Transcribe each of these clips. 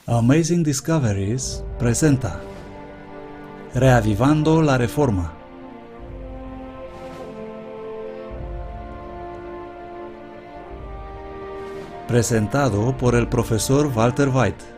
Amazing Discoveries presenta Reavivando la Reforma. Presentado por el profesor Walter White.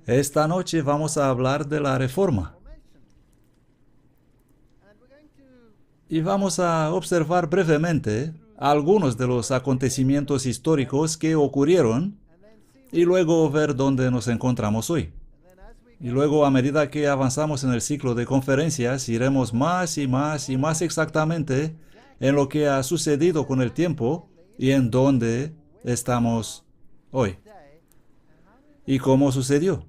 Esta noche vamos a hablar de la Reforma. Y vamos a observar brevemente algunos de los acontecimientos históricos que ocurrieron y luego ver dónde nos encontramos hoy. Y luego, a medida que avanzamos en el ciclo de conferencias, iremos más y más y más exactamente en lo que ha sucedido con el tiempo y en dónde estamos hoy. ¿Y cómo sucedió?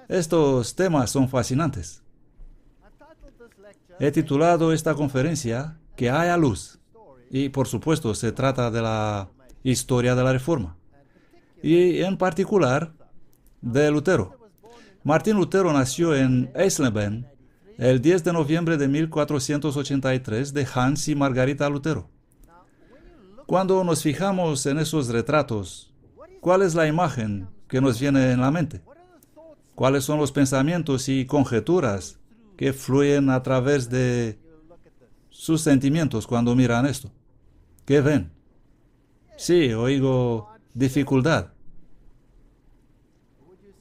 Estos temas son fascinantes. He titulado esta conferencia Que haya luz. Y por supuesto se trata de la historia de la Reforma. Y en particular de Lutero. Martín Lutero nació en Eisleben el 10 de noviembre de 1483 de Hans y Margarita Lutero. Cuando nos fijamos en esos retratos, ¿cuál es la imagen que nos viene en la mente? ¿Cuáles son los pensamientos y conjeturas que fluyen a través de sus sentimientos cuando miran esto? ¿Qué ven? Sí, oigo dificultad.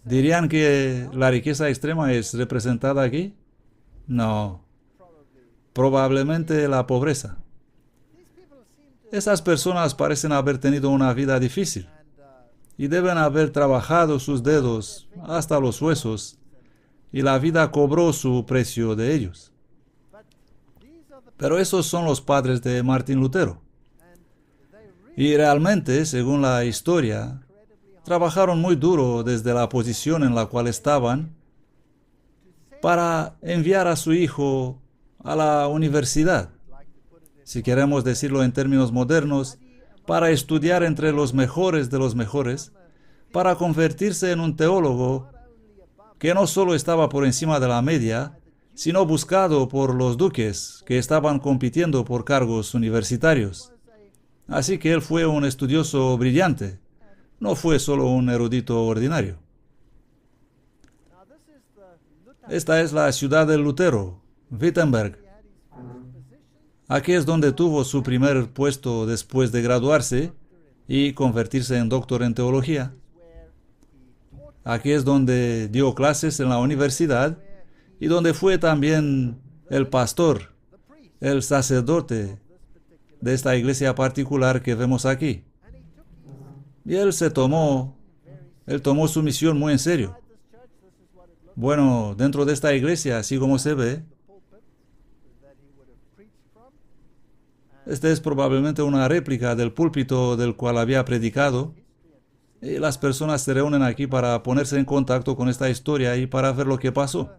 ¿Dirían que la riqueza extrema es representada aquí? No. Probablemente la pobreza. Esas personas parecen haber tenido una vida difícil. Y deben haber trabajado sus dedos hasta los huesos, y la vida cobró su precio de ellos. Pero esos son los padres de Martín Lutero. Y realmente, según la historia, trabajaron muy duro desde la posición en la cual estaban para enviar a su hijo a la universidad, si queremos decirlo en términos modernos, para estudiar entre los mejores de los mejores, para convertirse en un teólogo que no solo estaba por encima de la media, sino buscado por los duques que estaban compitiendo por cargos universitarios. Así que él fue un estudioso brillante, no fue solo un erudito ordinario. Esta es la ciudad de Lutero, Wittenberg. Aquí es donde tuvo su primer puesto después de graduarse y convertirse en doctor en teología. Aquí es donde dio clases en la universidad y donde fue también el pastor, el sacerdote de esta iglesia particular que vemos aquí. Y él tomó su misión muy en serio. Bueno, dentro de esta iglesia, así como se ve, este es probablemente una réplica del púlpito del cual había predicado. Y las personas se reúnen aquí para ponerse en contacto con esta historia y para ver lo que pasó.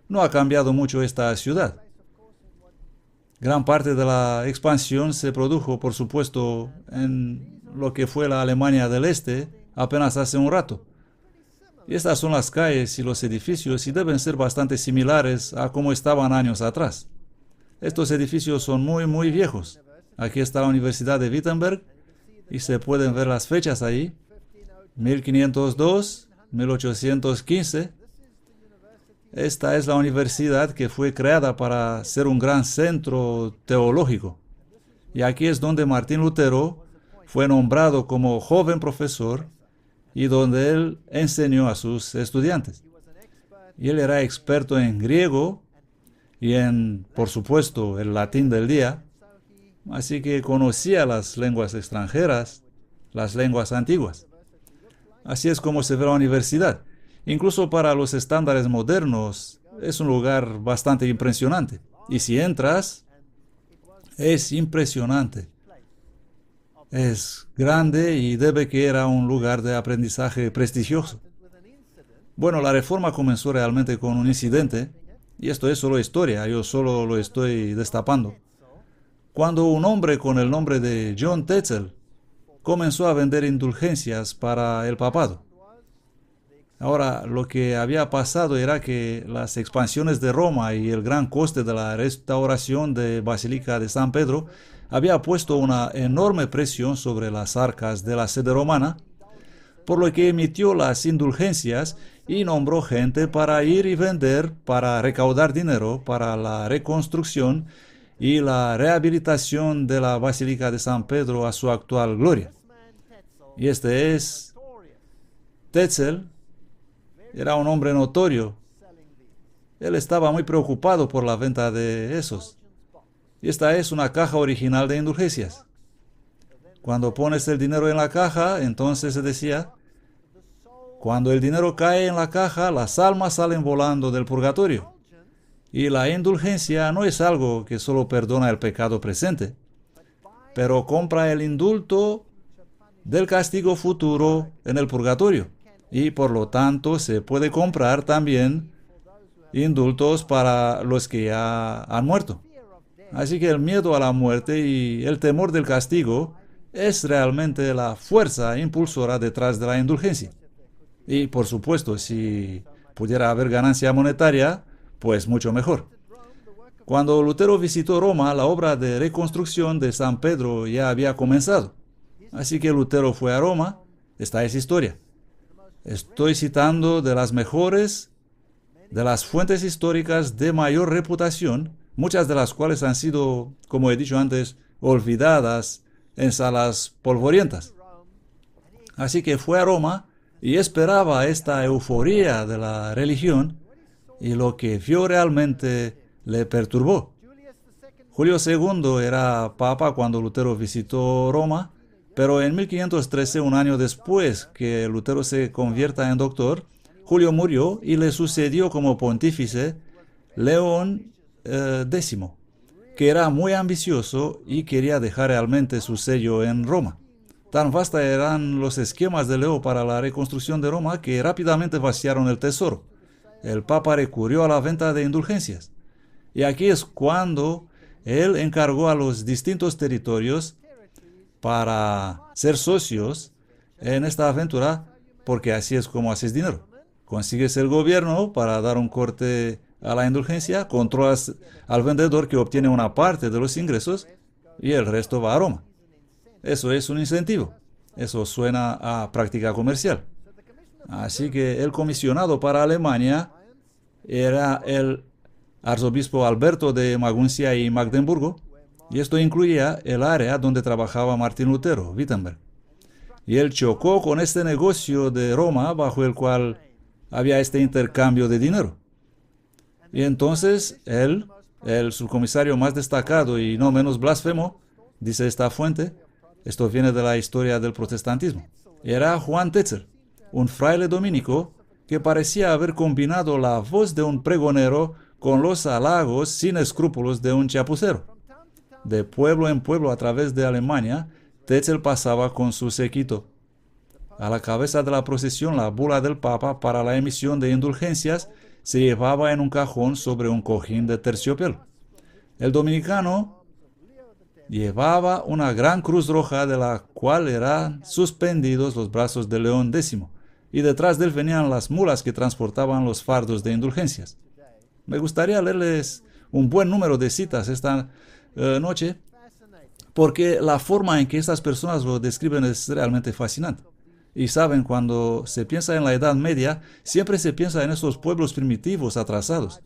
No ha cambiado mucho esta ciudad. Gran parte de la expansión se produjo, por supuesto, en lo que fue la Alemania del Este apenas hace un rato. Y estas son las calles y los edificios y deben ser bastante similares a como estaban años atrás. Estos edificios son muy viejos. Aquí está la Universidad de Wittenberg y se pueden ver las fechas ahí. 1502, 1815. Esta es la universidad que fue creada para ser un gran centro teológico. Y aquí es donde Martín Lutero fue nombrado como joven profesor y donde él enseñó a sus estudiantes. Y él era experto en griego y en, por supuesto, el latín del día. Así que conocía las lenguas extranjeras, las lenguas antiguas. Así es como se ve la universidad. Incluso para los estándares modernos, es un lugar bastante impresionante. Y si entras, es impresionante. Es grande y debe que era un lugar de aprendizaje prestigioso. Bueno, la reforma comenzó realmente con un incidente, y esto es solo historia, yo solo lo estoy destapando. Cuando un hombre con el nombre de John Tetzel comenzó a vender indulgencias para el papado. Ahora, lo que había pasado era que las expansiones de Roma y el gran coste de la restauración de Basílica de San Pedro había puesto una enorme presión sobre las arcas de la sede romana, por lo que emitió las indulgencias y nombró gente para ir y vender, para recaudar dinero para la reconstrucción y la rehabilitación de la Basílica de San Pedro a su actual gloria. Y este es Tetzel. Era un hombre notorio. Él estaba muy preocupado por la venta de esos. Y esta es una caja original de indulgencias. Cuando pones el dinero en la caja, entonces se decía, cuando el dinero cae en la caja, las almas salen volando del purgatorio. Y la indulgencia no es algo que solo perdona el pecado presente, pero compra el indulto del castigo futuro en el purgatorio. Y por lo tanto se puede comprar también indultos para los que ya han muerto. Así que el miedo a la muerte y el temor del castigo es realmente la fuerza impulsora detrás de la indulgencia. Y por supuesto, si pudiera haber ganancia monetaria, pues mucho mejor. Cuando Lutero visitó Roma, la obra de reconstrucción de San Pedro ya había comenzado. Así que Lutero fue a Roma. Esta es historia. Estoy citando de las mejores, de las fuentes históricas de mayor reputación, muchas de las cuales han sido, como he dicho antes, olvidadas en salas polvorientas. Así que fue a Roma y esperaba esta euforia de la religión, y lo que vio realmente le perturbó. Julio II era papa cuando Lutero visitó Roma, pero en 1513, un año después que Lutero se convierta en doctor, Julio murió y le sucedió como pontífice León X, que era muy ambicioso y quería dejar realmente su sello en Roma. Tan vastos eran los esquemas de Leo para la reconstrucción de Roma que rápidamente vaciaron el tesoro. El Papa recurrió a la venta de indulgencias. Y aquí es cuando él encargó a los distintos territorios para ser socios en esta aventura, porque así es como haces dinero. Consigues el gobierno para dar un corte a la indulgencia, controlas al vendedor que obtiene una parte de los ingresos y el resto va a Roma. Eso es un incentivo. Eso suena a práctica comercial. Así que el comisionado para Alemania era el arzobispo Alberto de Maguncia y Magdeburgo, y esto incluía el área donde trabajaba Martín Lutero, Wittenberg. Y él chocó con este negocio de Roma bajo el cual había este intercambio de dinero. Y entonces él, el subcomisario más destacado y no menos blasfemo, dice esta fuente, esto viene de la historia del protestantismo, era Juan Tetzel, un fraile dominico que parecía haber combinado la voz de un pregonero con los halagos sin escrúpulos de un chapucero. De pueblo en pueblo a través de Alemania, Tetzel pasaba con su séquito. A la cabeza de la procesión, la bula del Papa para la emisión de indulgencias se llevaba en un cajón sobre un cojín de terciopelo. El dominicano llevaba una gran cruz roja de la cual eran suspendidos los brazos de León X, y detrás de él venían las mulas que transportaban los fardos de indulgencias. Me gustaría leerles un buen número de citas esta noche, porque la forma en que estas personas lo describen es realmente fascinante. Y saben, cuando se piensa en la Edad Media, siempre se piensa en esos pueblos primitivos atrasados.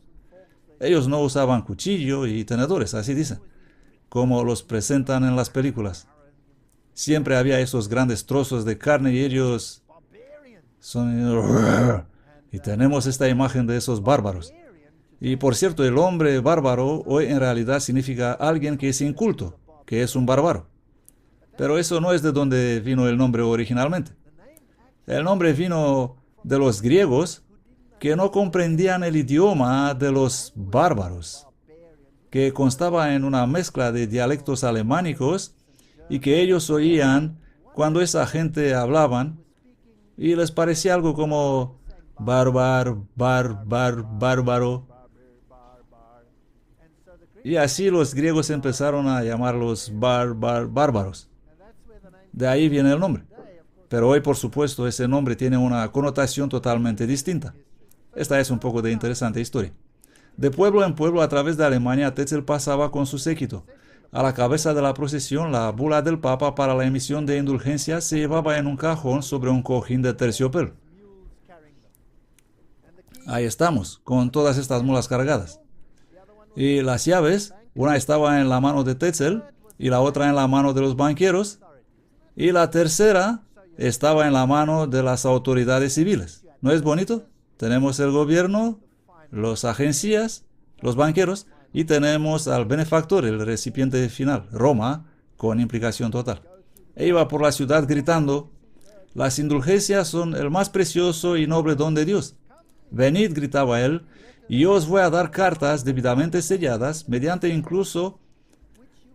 Ellos no usaban cuchillo y tenedores, así dicen, como los presentan en las películas. Siempre había esos grandes trozos de carne y ellos son... Y tenemos esta imagen de esos bárbaros. Y por cierto, el hombre bárbaro hoy en realidad significa alguien que es inculto, que es un bárbaro. Pero eso no es de donde vino el nombre originalmente. El nombre vino de los griegos, que no comprendían el idioma de los bárbaros, que constaba en una mezcla de dialectos alemánicos y que ellos oían cuando esa gente hablaban y les parecía algo como bárbaro. Y así los griegos empezaron a llamarlos bárbaros. De ahí viene el nombre. Pero hoy, por supuesto, ese nombre tiene una connotación totalmente distinta. Esta es un poco de interesante historia. De pueblo en pueblo a través de Alemania, Tetzel pasaba con su séquito. A la cabeza de la procesión, la bula del Papa para la emisión de indulgencias se llevaba en un cajón sobre un cojín de terciopelo. Ahí estamos, con todas estas mulas cargadas. Y las llaves, una estaba en la mano de Tetzel y la otra en la mano de los banqueros, y la tercera estaba en la mano de las autoridades civiles. ¿No es bonito? Tenemos el gobierno, las agencias, los banqueros, y tenemos al benefactor, el recipiente final, Roma, con implicación total. E iba por la ciudad gritando: las indulgencias son el más precioso y noble don de Dios. Venid, gritaba él, y yo os voy a dar cartas debidamente selladas, mediante incluso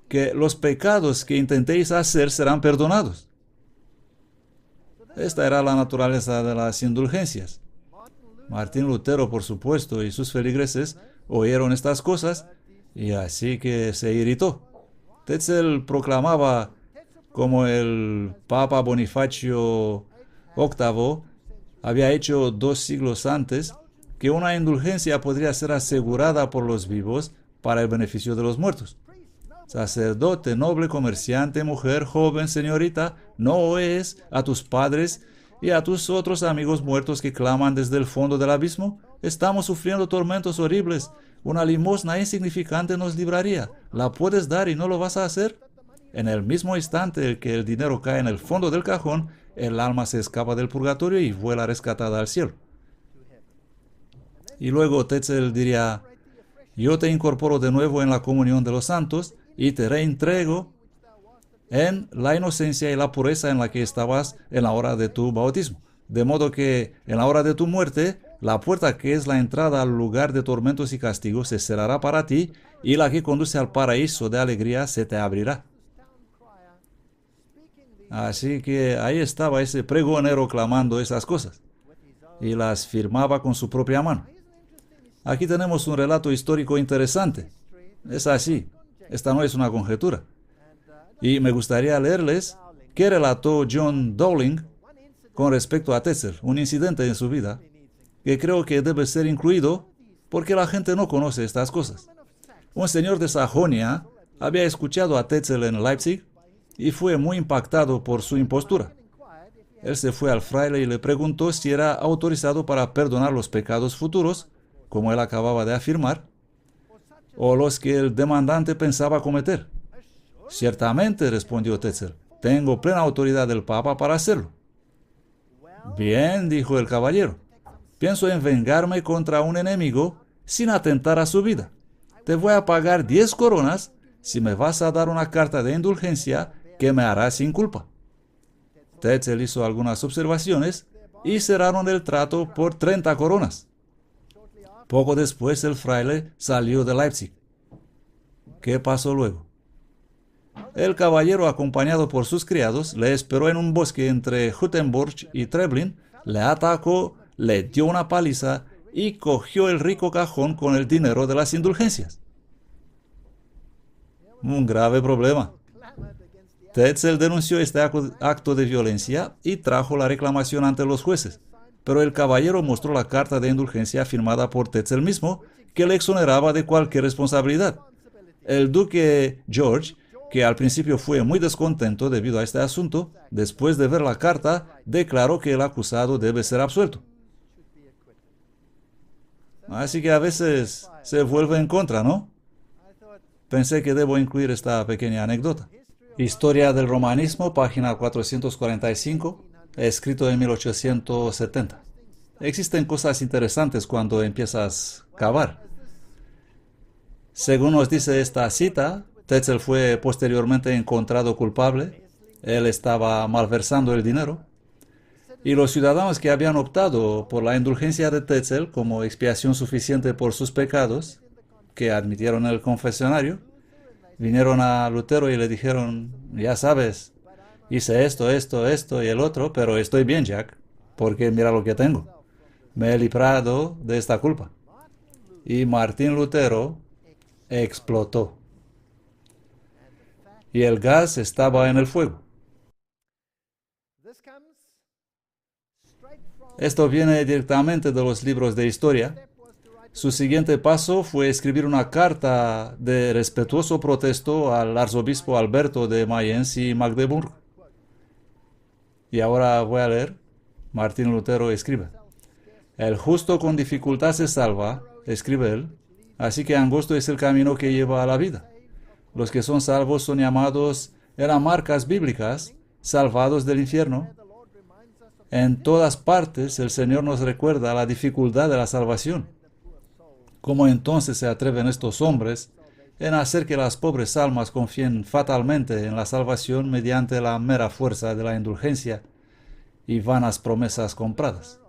que los pecados que intentéis hacer serán perdonados. Esta era la naturaleza de las indulgencias. Martín Lutero, por supuesto, y sus feligreses oyeron estas cosas, y así que se irritó. Tetzel proclamaba, como el Papa Bonifacio VIII había hecho 2 siglos antes, que una indulgencia podría ser asegurada por los vivos para el beneficio de los muertos. Sacerdote, noble, comerciante, mujer, joven, señorita, no oyes a tus padres y a tus otros amigos muertos que claman desde el fondo del abismo. Estamos sufriendo tormentos horribles. Una limosna insignificante nos libraría. ¿La puedes dar y no lo vas a hacer? En el mismo instante en que el dinero cae en el fondo del cajón, el alma se escapa del purgatorio y vuela rescatada al cielo. Y luego Tetzel diría: yo te incorporo de nuevo en la comunión de los santos y te reintrego en la inocencia y la pureza en la que estabas en la hora de tu bautismo. De modo que en la hora de tu muerte, la puerta que es la entrada al lugar de tormentos y castigos se cerrará para ti, y la que conduce al paraíso de alegría se te abrirá. Así que ahí estaba ese pregonero clamando esas cosas, y las firmaba con su propia mano. Aquí tenemos un relato histórico interesante. Es así. Esta no es una conjetura. Y me gustaría leerles qué relató John Dowling con respecto a Tetzel, un incidente en su vida que creo que debe ser incluido porque la gente no conoce estas cosas. Un señor de Sajonia había escuchado a Tetzel en Leipzig y fue muy impactado por su impostura. Él se fue al fraile y le preguntó si era autorizado para perdonar los pecados futuros, como él acababa de afirmar, o los que el demandante pensaba cometer. Ciertamente, respondió Tetzel, tengo plena autoridad del Papa para hacerlo. Bien, dijo el caballero, pienso en vengarme contra un enemigo sin atentar a su vida. Te voy a pagar 10 coronas si me vas a dar una carta de indulgencia que me hará sin culpa. Tetzel hizo algunas observaciones y cerraron el trato por 30 coronas. Poco después el fraile salió de Leipzig. ¿Qué pasó luego? El caballero, acompañado por sus criados, le esperó en un bosque entre Hüttenburg y Treblin, le atacó, le dio una paliza y cogió el rico cajón con el dinero de las indulgencias. Un grave problema. Tetzel denunció este acto de violencia y trajo la reclamación ante los jueces, pero el caballero mostró la carta de indulgencia firmada por Tetzel mismo, que le exoneraba de cualquier responsabilidad. El duque George, que al principio fue muy descontento debido a este asunto, después de ver la carta, declaró que el acusado debe ser absuelto. Así que a veces se vuelve en contra, ¿no? Pensé que debo incluir esta pequeña anécdota. Historia del romanismo, página 445, escrito en 1870. Existen cosas interesantes cuando empiezas a cavar. Según nos dice esta cita, Tetzel fue posteriormente encontrado culpable. Él estaba malversando el dinero. Y los ciudadanos que habían optado por la indulgencia de Tetzel como expiación suficiente por sus pecados, que admitieron en el confesionario, vinieron a Lutero y le dijeron, ya sabes, hice esto y el otro, pero estoy bien, Jack, porque mira lo que tengo. Me he librado de esta culpa. Y Martín Lutero explotó. Y el gas estaba en el fuego. Esto viene directamente de los libros de historia. Su siguiente paso fue escribir una carta de respetuoso protesto al arzobispo Alberto de Mayence y Magdeburgo. Y ahora voy a leer. Martín Lutero escribe: el justo con dificultad se salva, escribe él, así que angosto es el camino que lleva a la vida. Los que son salvos son llamados en las marcas bíblicas, salvados del infierno. En todas partes el Señor nos recuerda la dificultad de la salvación. ¿Cómo entonces se atreven estos hombres en hacer que las pobres almas confíen fatalmente en la salvación mediante la mera fuerza de la indulgencia y vanas promesas compradas?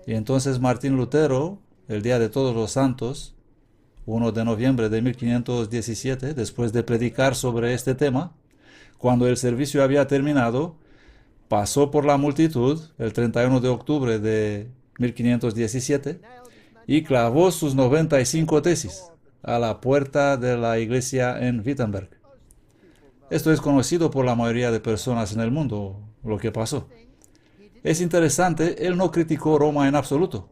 Y entonces Martín Lutero, el día de Todos los Santos, 1 de noviembre de 1517, después de predicar sobre este tema, cuando el servicio había terminado, pasó por la multitud el 31 de octubre de 1517 y clavó sus 95 tesis a la puerta de la iglesia en Wittenberg. Esto es conocido por la mayoría de personas en el mundo, lo que pasó. Es interesante, él no criticó Roma en absoluto.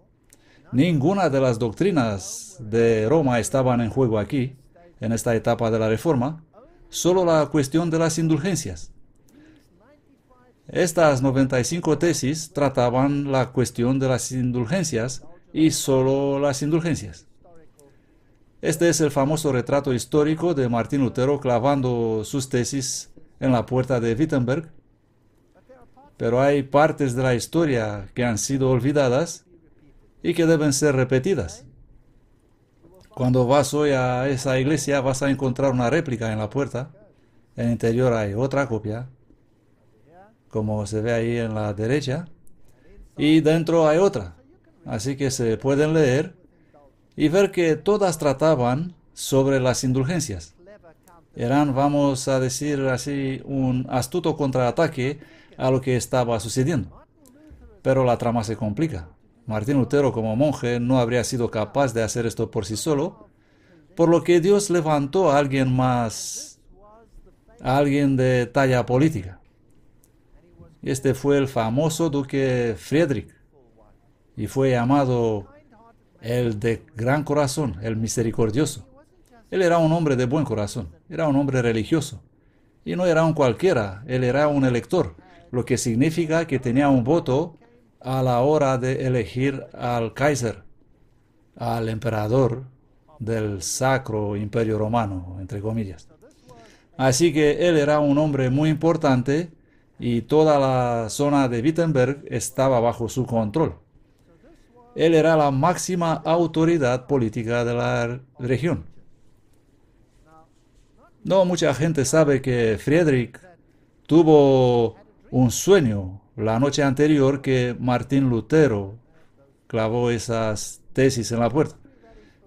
Ninguna de las doctrinas de Roma estaban en juego aquí, en esta etapa de la Reforma, solo la cuestión de las indulgencias. Estas 95 tesis trataban la cuestión de las indulgencias y solo las indulgencias. Este es el famoso retrato histórico de Martín Lutero clavando sus tesis en la puerta de Wittenberg. Pero hay partes de la historia que han sido olvidadas y que deben ser repetidas. Cuando vas hoy a esa iglesia vas a encontrar una réplica en la puerta. En el interior hay otra copia, como se ve ahí en la derecha, y dentro hay otra. Así que se pueden leer y ver que todas trataban sobre las indulgencias. Eran, vamos a decir así, un astuto contraataque a lo que estaba sucediendo. Pero la trama se complica. Martín Lutero, como monje, no habría sido capaz de hacer esto por sí solo, por lo que Dios levantó a alguien más, a alguien de talla política. Y este fue el famoso duque Friedrich, y fue llamado el de gran corazón, el misericordioso. Él era un hombre de buen corazón, era un hombre religioso, y no era un cualquiera, él era un elector, lo que significa que tenía un voto a la hora de elegir al Kaiser, al emperador del Sacro Imperio Romano, entre comillas. Así que él era un hombre muy importante y toda la zona de Wittenberg estaba bajo su control. Él era la máxima autoridad política de la región. No mucha gente sabe que Friedrich tuvo un sueño la noche anterior que Martín Lutero clavó esas tesis en la puerta.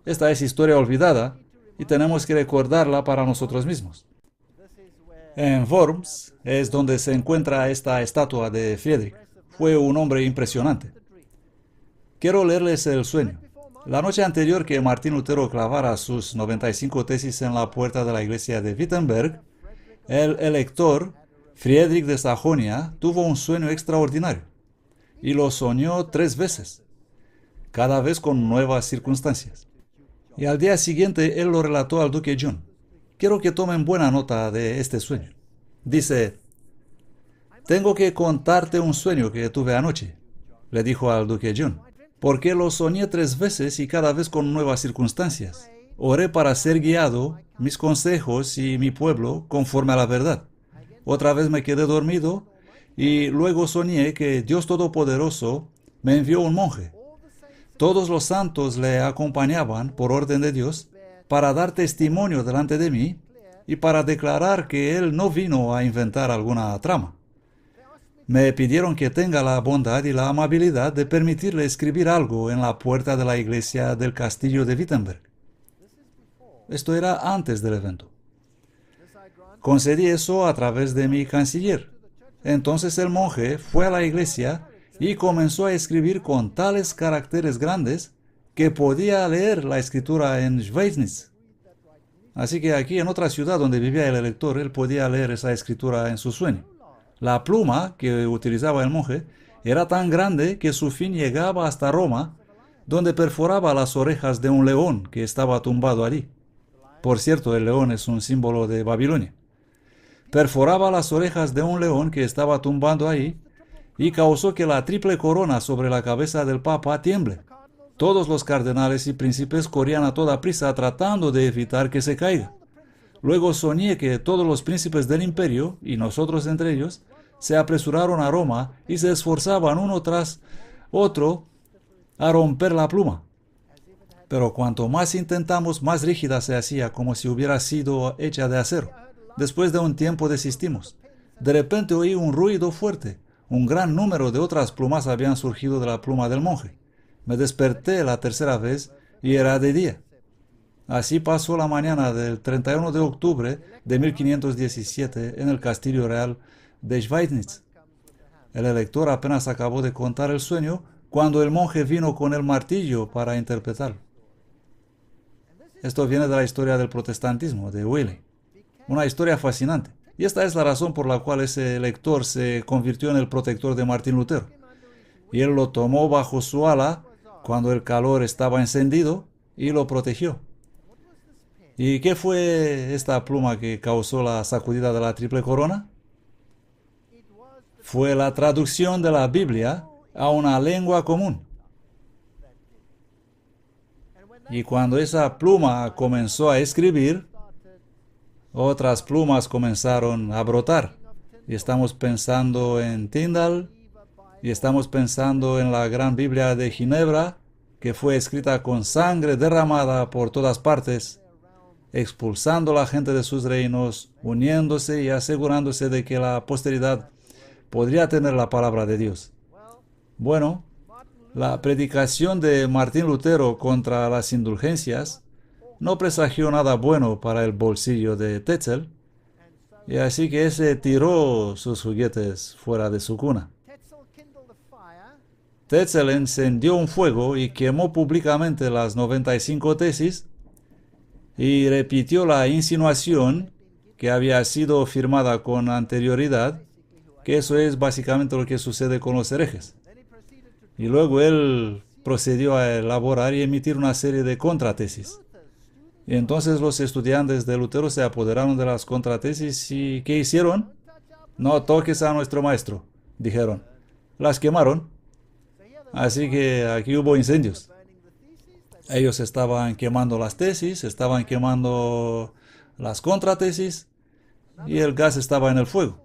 Esta es historia olvidada y tenemos que recordarla para nosotros mismos. En Worms es donde se encuentra esta estatua de Friedrich. Fue un hombre impresionante. Quiero leerles el sueño. La noche anterior que Martín Lutero clavara sus 95 tesis en la puerta de la iglesia de Wittenberg, el elector Friedrich de Sajonia tuvo un sueño extraordinario y lo soñó 3 veces, cada vez con nuevas circunstancias. Y al día siguiente él lo relató al duque John. Quiero que tomen buena nota de este sueño. Dice: «Tengo que contarte un sueño que tuve anoche», le dijo al duque John, «porque lo soñé 3 veces y cada vez con nuevas circunstancias. Oré para ser guiado, mis consejos y mi pueblo conforme a la verdad. Otra vez me quedé dormido y luego soñé que Dios Todopoderoso me envió un monje. Todos los santos le acompañaban por orden de Dios para dar testimonio delante de mí y para declarar que él no vino a inventar alguna trama. Me pidieron que tenga la bondad y la amabilidad de permitirle escribir algo en la puerta de la iglesia del castillo de Wittenberg. Esto era antes del evento. Concedí eso a través de mi canciller. Entonces el monje fue a la iglesia y comenzó a escribir con tales caracteres grandes que podía leer la escritura en Schweidnitz. Así que aquí, en otra ciudad donde vivía el elector, él podía leer esa escritura en su sueño. La pluma que utilizaba el monje era tan grande que su fin llegaba hasta Roma, donde perforaba las orejas de un león que estaba tumbado allí. Por cierto, el león es un símbolo de Babilonia. Perforaba las orejas de un león que estaba tumbando ahí y causó que la triple corona sobre la cabeza del Papa tiemble. Todos los cardenales y príncipes corrían a toda prisa tratando de evitar que se caiga. Luego soñé que todos los príncipes del imperio, y nosotros entre ellos, se apresuraron a Roma y se esforzaban uno tras otro a romper la pluma. Pero cuanto más intentamos, más rígida se hacía, como si hubiera sido hecha de acero. Después de un tiempo desistimos. De repente oí un ruido fuerte. Un gran número de otras plumas habían surgido de la pluma del monje. Me desperté la tercera vez y era de día. Así pasó la mañana del 31 de octubre de 1517 en el Castillo Real de Schweidnitz. El elector apenas acabó de contar el sueño cuando el monje vino con el martillo para interpretarlo. Esto viene de la historia del protestantismo, de Wiley. Una historia fascinante. Y esta es la razón por la cual ese elector se convirtió en el protector de Martín Lutero. Y él lo tomó bajo su ala cuando el calor estaba encendido y lo protegió. ¿Y qué fue esta pluma que causó la sacudida de la triple corona? Fue la traducción de la Biblia a una lengua común. Y cuando esa pluma comenzó a escribir, otras plumas comenzaron a brotar. Y estamos pensando en Tyndall, y estamos pensando en la Gran Biblia de Ginebra, que fue escrita con sangre derramada por todas partes, expulsando a la gente de sus reinos, uniéndose y asegurándose de que la posteridad podría tener la palabra de Dios. Bueno, la predicación de Martín Lutero contra las indulgencias no presagió nada bueno para el bolsillo de Tetzel, y así que ese tiró sus juguetes fuera de su cuna. Tetzel encendió un fuego y quemó públicamente las 95 tesis y repitió la insinuación que había sido firmada con anterioridad, que eso es básicamente lo que sucede con los herejes. Y luego él procedió a elaborar y emitir una serie de contratesis. Y entonces los estudiantes de Lutero se apoderaron de las contratesis y ¿qué hicieron? No toques a nuestro maestro, dijeron. Las quemaron. Así que aquí hubo incendios. Ellos estaban quemando las tesis, estaban quemando las contratesis y el gas estaba en el fuego.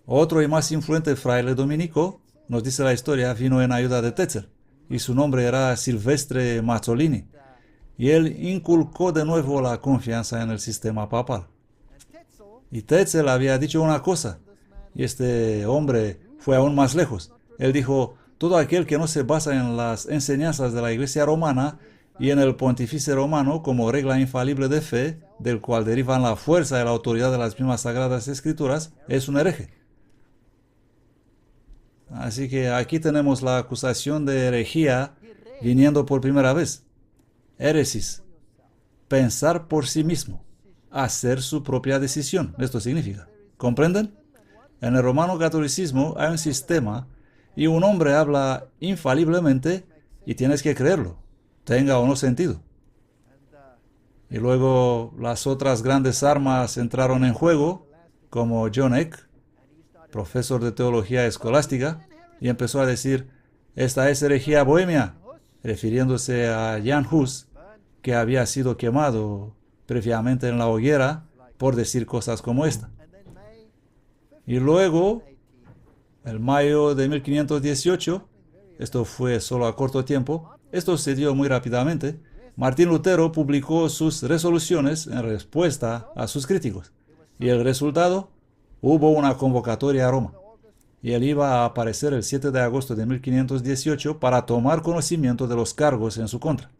Otro y más influente fraile dominico, nos dice la historia, vino en ayuda de Tetzel y su nombre era Silvestre Mazzolini. Y él inculcó de nuevo la confianza en el sistema papal. Y Tetzel había dicho una cosa, y este hombre fue aún más lejos. Él dijo, todo aquel que no se basa en las enseñanzas de la Iglesia romana y en el pontífice romano como regla infalible de fe, del cual derivan la fuerza y la autoridad de las mismas sagradas escrituras, es un hereje. Así que aquí tenemos la acusación de herejía viniendo por primera vez. Héresis, pensar por sí mismo, hacer su propia decisión. Esto significa. ¿Comprenden? En el romano catolicismo hay un sistema y un hombre habla infaliblemente y tienes que creerlo, tenga o no sentido. Y luego las otras grandes armas entraron en juego, como John Eck, profesor de teología escolástica, y empezó a decir, esta es herejía bohemia, refiriéndose a Jan Hus, que había sido quemado previamente en la hoguera por decir cosas como esta. Y luego, en mayo de 1518, esto fue solo a corto tiempo, esto se dio muy rápidamente, Martín Lutero publicó sus resoluciones en respuesta a sus críticos. Y el resultado, hubo una convocatoria a Roma. Y él iba a aparecer el 7 de agosto de 1518 para tomar conocimiento de los cargos en su contra.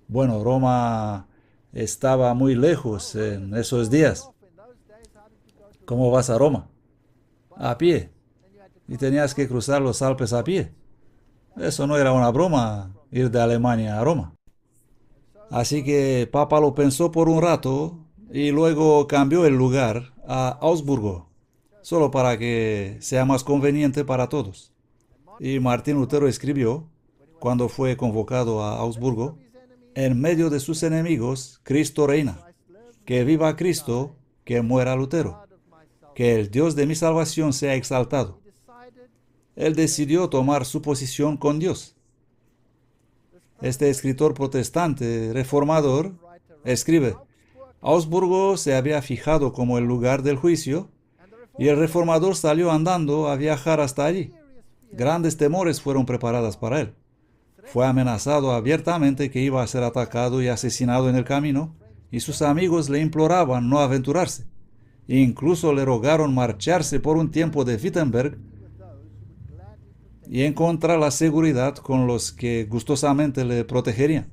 Bueno, Roma estaba muy lejos en esos días. ¿Cómo vas a Roma? A pie. Y tenías que cruzar los Alpes a pie. Eso no era una broma, ir de Alemania a Roma. Así que Papa lo pensó por un rato y luego cambió el lugar a Augsburgo, solo para que sea más conveniente para todos. Y Martín Lutero escribió, cuando fue convocado a Augsburgo, en medio de sus enemigos, Cristo reina. Que viva Cristo, que muera Lutero. Que el Dios de mi salvación sea exaltado. Él decidió tomar su posición con Dios. Este escritor protestante reformador escribe, Augsburgo se había fijado como el lugar del juicio y el reformador salió andando a viajar hasta allí. Grandes temores fueron preparadas para él. Fue amenazado abiertamente que iba a ser atacado y asesinado en el camino, y sus amigos le imploraban no aventurarse. Incluso le rogaron marcharse por un tiempo de Wittenberg y encontrar la seguridad con los que gustosamente le protegerían.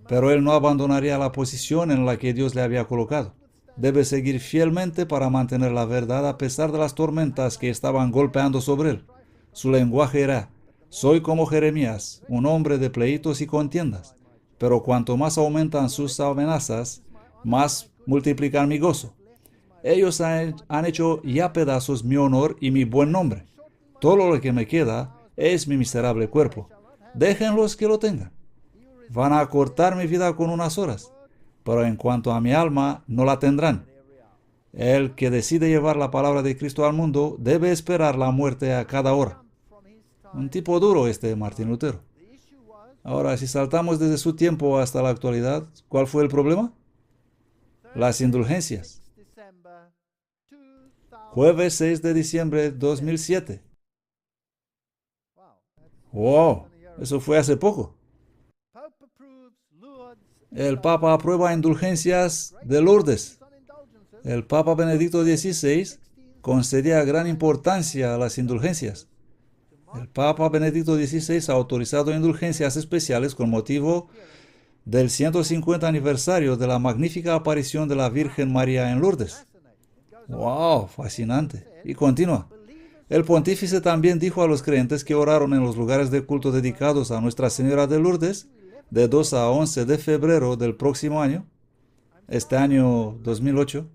Pero él no abandonaría la posición en la que Dios le había colocado. Debe seguir fielmente para mantener la verdad a pesar de las tormentas que estaban golpeando sobre él. Su lenguaje era, soy como Jeremías, un hombre de pleitos y contiendas, pero cuanto más aumentan sus amenazas, más multiplican mi gozo. Ellos han hecho ya pedazos mi honor y mi buen nombre. Todo lo que me queda es mi miserable cuerpo. Déjenlos que lo tengan. Van a acortar mi vida con unas horas, pero en cuanto a mi alma, no la tendrán. El que decide llevar la palabra de Cristo al mundo debe esperar la muerte a cada hora. Un tipo duro este Martín Lutero. Ahora, si saltamos desde su tiempo hasta la actualidad, ¿cuál fue el problema? Las indulgencias. Jueves 6 de diciembre de 2007. ¡Wow! Eso fue hace poco. El Papa aprueba indulgencias de Lourdes. El Papa Benedicto XVI concedía gran importancia a las indulgencias. El Papa Benedicto XVI ha autorizado indulgencias especiales con motivo del 150 aniversario de la magnífica aparición de la Virgen María en Lourdes. ¡Wow! Fascinante. Y continúa. El pontífice también dijo a los creyentes que oraron en los lugares de culto dedicados a Nuestra Señora de Lourdes de 2 a 11 de febrero del próximo año, este año 2008.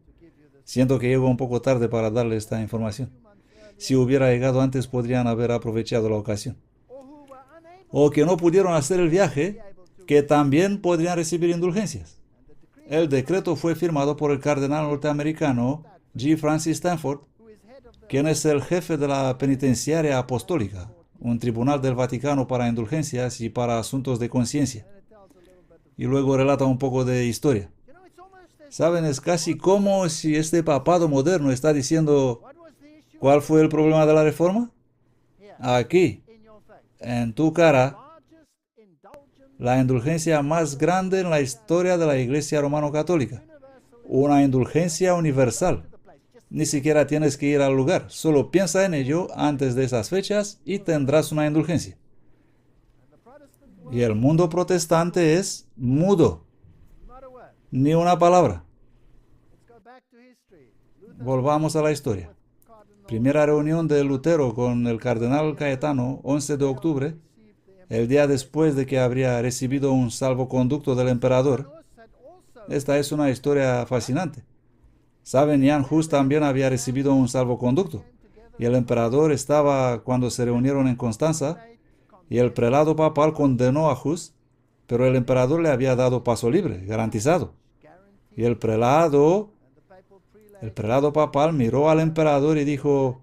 Siento que llego un poco tarde para darle esta información. Si hubiera llegado antes, podrían haber aprovechado la ocasión. O que no pudieron hacer el viaje, que también podrían recibir indulgencias. El decreto fue firmado por el cardenal norteamericano G. Francis Stanford, quien es el jefe de la penitenciaria apostólica, un tribunal del Vaticano para indulgencias y para asuntos de conciencia. Y luego relata un poco de historia. ¿Saben? Es casi como si este papado moderno está diciendo, ¿cuál fue el problema de la reforma? Aquí, en tu cara, la indulgencia más grande en la historia de la Iglesia Romano-Católica. Una indulgencia universal. Ni siquiera tienes que ir al lugar, solo piensa en ello antes de esas fechas y tendrás una indulgencia. Y el mundo protestante es mudo, ni una palabra. Volvamos a la historia. Primera reunión de Lutero con el cardenal Caetano, 11 de octubre, el día después de que habría recibido un salvoconducto del emperador. Esta es una historia fascinante. Saben, Jan Hus también había recibido un salvoconducto, y el emperador estaba cuando se reunieron en Constanza, y el prelado papal condenó a Hus, pero el emperador le había dado paso libre, garantizado. Y el prelado papal miró al emperador y dijo: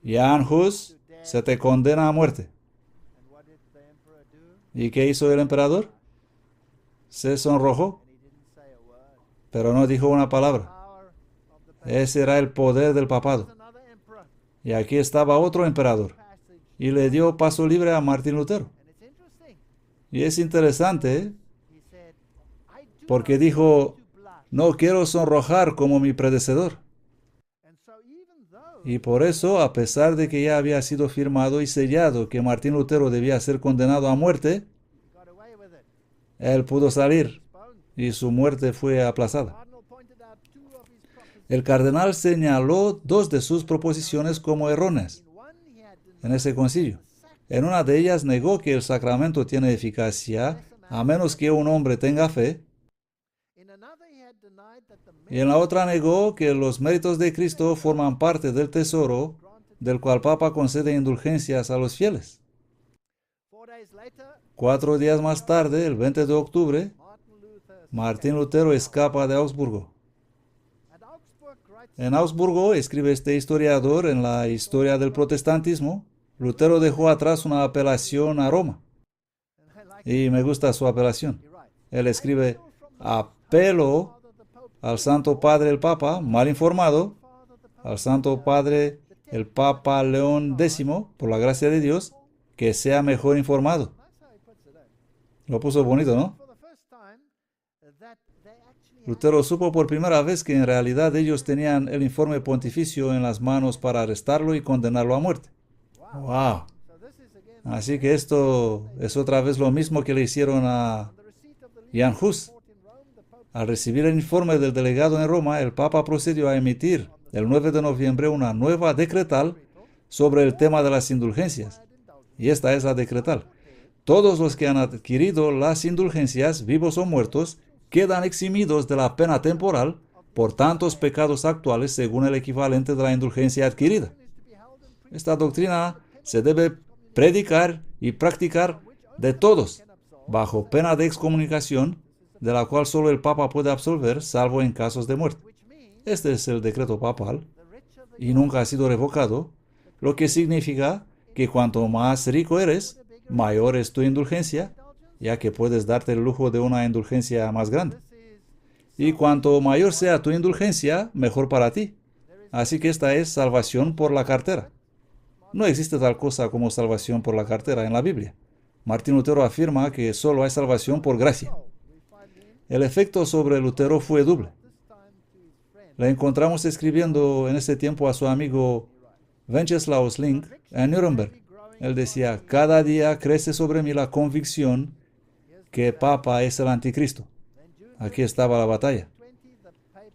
Jan Hus, se te condena a muerte. ¿Y qué hizo el emperador? Se sonrojó, pero no dijo una palabra. Ese era el poder del papado. Y aquí estaba otro emperador, y le dio paso libre a Martín Lutero. Y es interesante, ¿eh? Porque dijo: no quiero sonrojar como mi predecesor. Y por eso, a pesar de que ya había sido firmado y sellado que Martín Lutero debía ser condenado a muerte, él pudo salir y su muerte fue aplazada. El cardenal señaló dos de sus proposiciones como erróneas en ese concilio. En una de ellas negó que el sacramento tiene eficacia a menos que un hombre tenga fe, y en la otra negó que los méritos de Cristo forman parte del tesoro del cual Papa concede indulgencias a los fieles. 4 días más tarde, el 20 de octubre, Martín Lutero escapa de Augsburgo. En Augsburgo, escribe este historiador, en la historia del protestantismo, Lutero dejó atrás una apelación a Roma. Y me gusta su apelación. Él escribe: apelo al Santo Padre el Papa, mal informado, al Santo Padre el Papa León X, por la gracia de Dios, que sea mejor informado. Lo puso bonito, ¿no? Lutero supo por primera vez que en realidad ellos tenían el informe pontificio en las manos para arrestarlo y condenarlo a muerte. ¡Wow! Así que esto es otra vez lo mismo que le hicieron a Jan Hus. Al recibir el informe del delegado en Roma, el Papa procedió a emitir el 9 de noviembre una nueva decretal sobre el tema de las indulgencias. Y esta es la decretal: todos los que han adquirido las indulgencias, vivos o muertos, quedan eximidos de la pena temporal por tantos pecados actuales según el equivalente de la indulgencia adquirida. Esta doctrina se debe predicar y practicar de todos, bajo pena de excomunicación, de la cual solo el Papa puede absolver, salvo en casos de muerte. Este es el decreto papal, y nunca ha sido revocado, lo que significa que cuanto más rico eres, mayor es tu indulgencia, ya que puedes darte el lujo de una indulgencia más grande. Y cuanto mayor sea tu indulgencia, mejor para ti. Así que esta es salvación por la cartera. No existe tal cosa como salvación por la cartera en la Biblia. Martín Lutero afirma que solo hay salvación por gracia. El efecto sobre Lutero fue doble. Le encontramos escribiendo en ese tiempo a su amigo Wenceslaus Link en Nuremberg. Él decía: cada día crece sobre mí la convicción que Papa es el anticristo. Aquí estaba la batalla.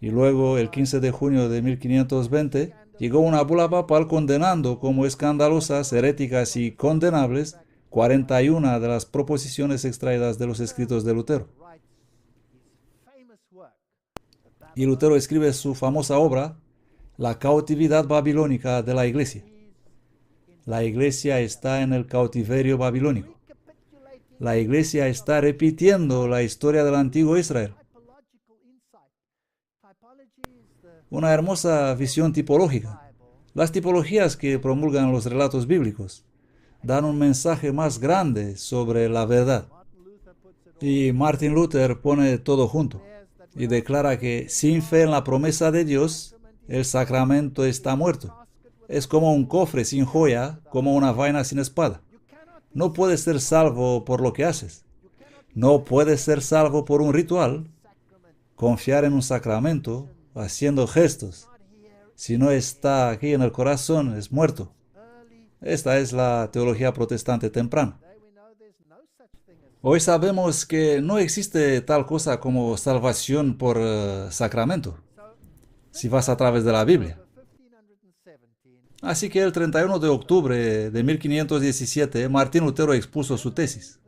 Y luego, el 15 de junio de 1520, llegó una bula papal condenando como escandalosas, heréticas y condenables 41 de las proposiciones extraídas de los escritos de Lutero. Y Lutero escribe su famosa obra, La cautividad babilónica de la Iglesia. La Iglesia está en el cautiverio babilónico. La Iglesia está repitiendo la historia del antiguo Israel. Una hermosa visión tipológica. Las tipologías que promulgan los relatos bíblicos dan un mensaje más grande sobre la verdad. Y Martin Luther pone todo junto y declara que sin fe en la promesa de Dios, el sacramento está muerto. Es como un cofre sin joya, como una vaina sin espada. No puedes ser salvo por lo que haces. No puedes ser salvo por un ritual, confiar en un sacramento, haciendo gestos. Si no está aquí en el corazón, es muerto. Esta es la teología protestante temprana. Hoy sabemos que no existe tal cosa como salvación por sacramento, si vas a través de la Biblia. Así que el 31 de octubre de 1517, Martín Lutero expuso su tesis.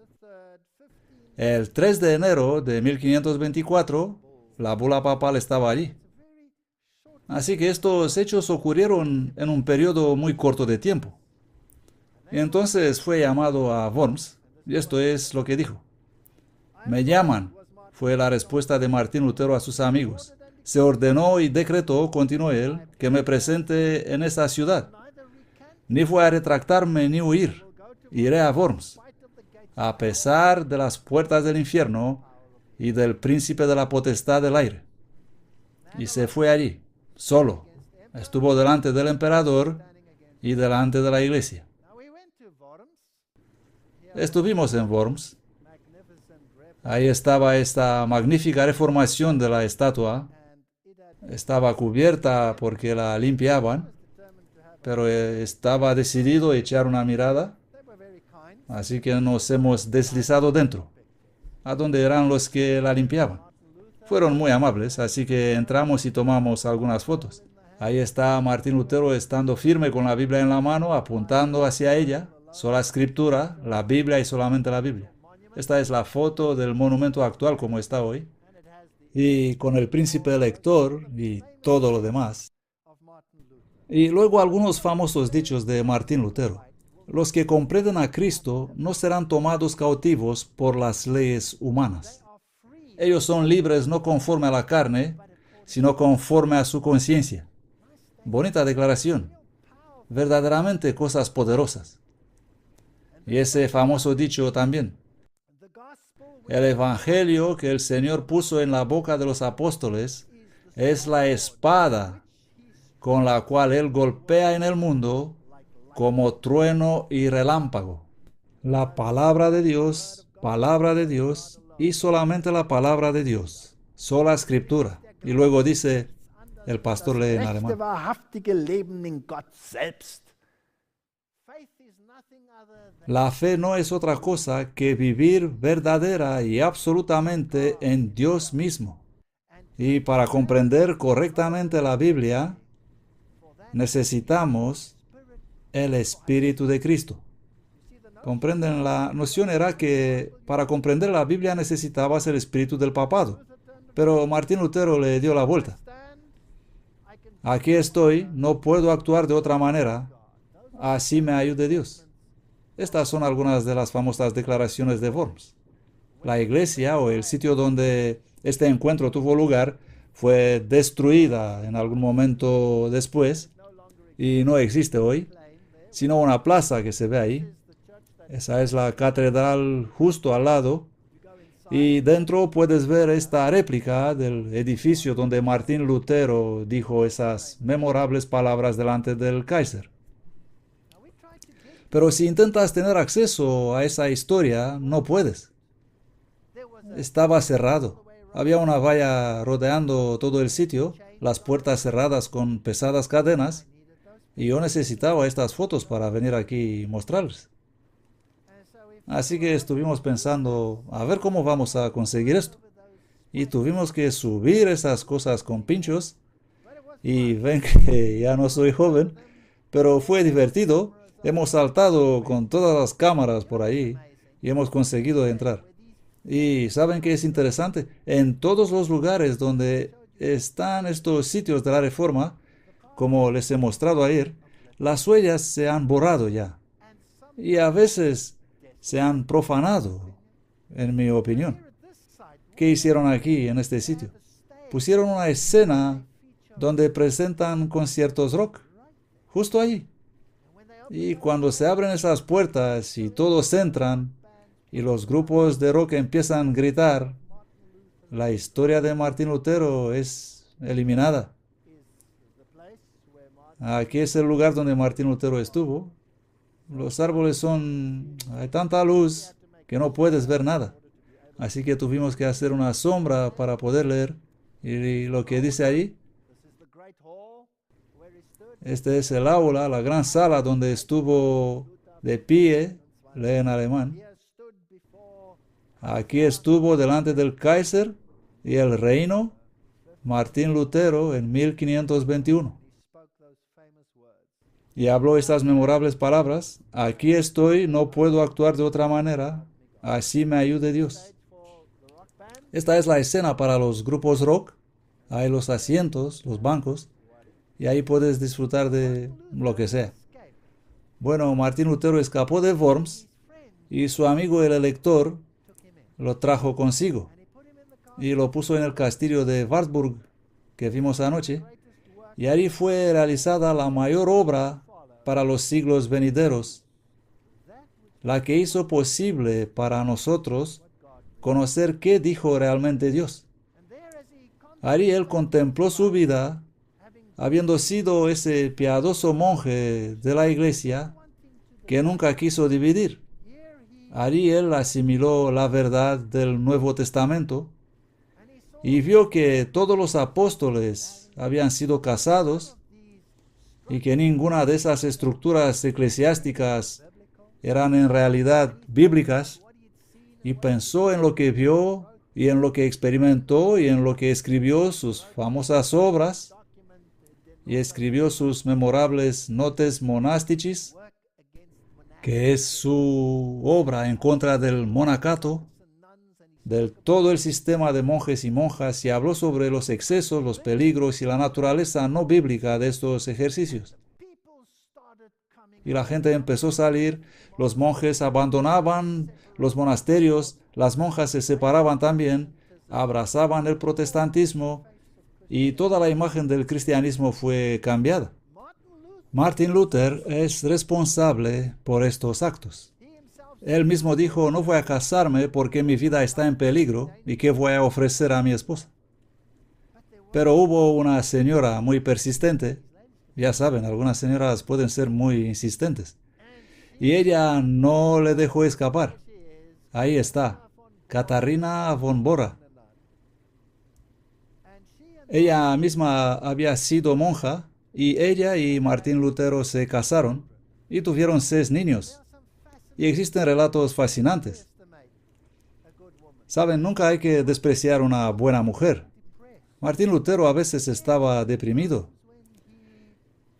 El 3 de enero de 1524, la bula papal estaba allí. Así que estos hechos ocurrieron en un periodo muy corto de tiempo. Y entonces fue llamado a Worms, y esto es lo que dijo. Me llaman, fue la respuesta de Martín Lutero a sus amigos. Se ordenó y decretó, continuó él, que me presente en esa ciudad. Ni voy a retractarme ni huir. Iré a Worms, a pesar de las puertas del infierno y del príncipe de la potestad del aire. Y se fue allí, solo. Estuvo delante del emperador y delante de la iglesia. Estuvimos en Worms. Ahí estaba esta magnífica reformación de la estatua. Estaba cubierta porque la limpiaban, pero estaba decidido a echar una mirada. Así que nos hemos deslizado dentro, a donde eran los que la limpiaban. Fueron muy amables, así que entramos y tomamos algunas fotos. Ahí está Martín Lutero estando firme con la Biblia en la mano, apuntando hacia ella. Sola escritura, la Biblia y solamente la Biblia. Esta es la foto del monumento actual como está hoy. Y con el príncipe elector y todo lo demás. Y luego algunos famosos dichos de Martín Lutero. Los que comprenden a Cristo no serán tomados cautivos por las leyes humanas. Ellos son libres no conforme a la carne, sino conforme a su conciencia. Bonita declaración. Verdaderamente cosas poderosas. Y ese famoso dicho también. El evangelio que el Señor puso en la boca de los apóstoles es la espada con la cual Él golpea en el mundo como trueno y relámpago. La palabra de Dios y solamente la palabra de Dios. Sola escritura. Y luego dice, el pastor lee en alemán. La fe no es otra cosa que vivir verdadera y absolutamente en Dios mismo. Y para comprender correctamente la Biblia, necesitamos el Espíritu de Cristo. ¿Comprenden? La noción era que para comprender la Biblia necesitabas el espíritu del papado. Pero Martín Lutero le dio la vuelta. Aquí estoy, no puedo actuar de otra manera. Así me ayude Dios. Estas son algunas de las famosas declaraciones de Worms. La iglesia o el sitio donde este encuentro tuvo lugar fue destruida en algún momento después y no existe hoy, sino una plaza que se ve ahí. Esa es la catedral justo al lado y dentro puedes ver esta réplica del edificio donde Martín Lutero dijo esas memorables palabras delante del Kaiser. Pero si intentas tener acceso a esa historia, no puedes. Estaba cerrado. Había una valla rodeando todo el sitio, las puertas cerradas con pesadas cadenas, y yo necesitaba estas fotos para venir aquí y mostrarles. Así que estuvimos pensando, a ver cómo vamos a conseguir esto. Y tuvimos que subir esas cosas con pinchos. Y ven que ya no soy joven, pero fue divertido. Hemos saltado con todas las cámaras por ahí y hemos conseguido entrar. Y ¿saben qué es interesante? En todos los lugares donde están estos sitios de la Reforma, como les he mostrado ayer, las huellas se han borrado ya. Y a veces se han profanado, en mi opinión. ¿Qué hicieron aquí en este sitio? Pusieron una escena donde presentan conciertos rock, justo allí. Y cuando se abren esas puertas y todos entran y los grupos de rock empiezan a gritar, la historia de Martín Lutero es eliminada. Aquí es el lugar donde Martín Lutero estuvo. Los árboles hay tanta luz que no puedes ver nada. Así que tuvimos que hacer una sombra para poder leer. Y lo que dice ahí, este es el aula, la gran sala donde estuvo de pie, lee en alemán. Aquí estuvo delante del Kaiser y el reino Martín Lutero en 1521. Y habló estas memorables palabras: aquí estoy, no puedo actuar de otra manera, así me ayude Dios. Esta es la escena para los grupos rock. Hay los asientos, los bancos, y ahí puedes disfrutar de lo que sea. Bueno, Martín Lutero escapó de Worms y su amigo el elector lo trajo consigo y lo puso en el castillo de Wartburg que vimos anoche, y ahí fue realizada la mayor obra para los siglos venideros, la que hizo posible para nosotros conocer qué dijo realmente Dios. Ahí él contempló su vida, habiendo sido ese piadoso monje de la iglesia que nunca quiso dividir. Ahí él asimiló la verdad del Nuevo Testamento y vio que todos los apóstoles habían sido casados y que ninguna de esas estructuras eclesiásticas eran en realidad bíblicas, y pensó en lo que vio y en lo que experimentó y en lo que escribió sus famosas obras y escribió sus memorables Notes Monasticis, que es su obra en contra del monacato, del todo el sistema de monjes y monjas, y habló sobre los excesos, los peligros y la naturaleza no bíblica de estos ejercicios. Y la gente empezó a salir, los monjes abandonaban los monasterios, las monjas se separaban también, abrazaban el protestantismo, y toda la imagen del cristianismo fue cambiada. Martin Luther es responsable por estos actos. Él mismo dijo: no voy a casarme porque mi vida está en peligro y qué voy a ofrecer a mi esposa. Pero hubo una señora muy persistente. Ya saben, algunas señoras pueden ser muy insistentes. Y ella no le dejó escapar. Ahí está, Katharina von Bora. Ella misma había sido monja y ella y Martín Lutero se casaron y tuvieron 6 niños. Y existen relatos fascinantes. Saben, nunca hay que despreciar una buena mujer. Martín Lutero a veces estaba deprimido.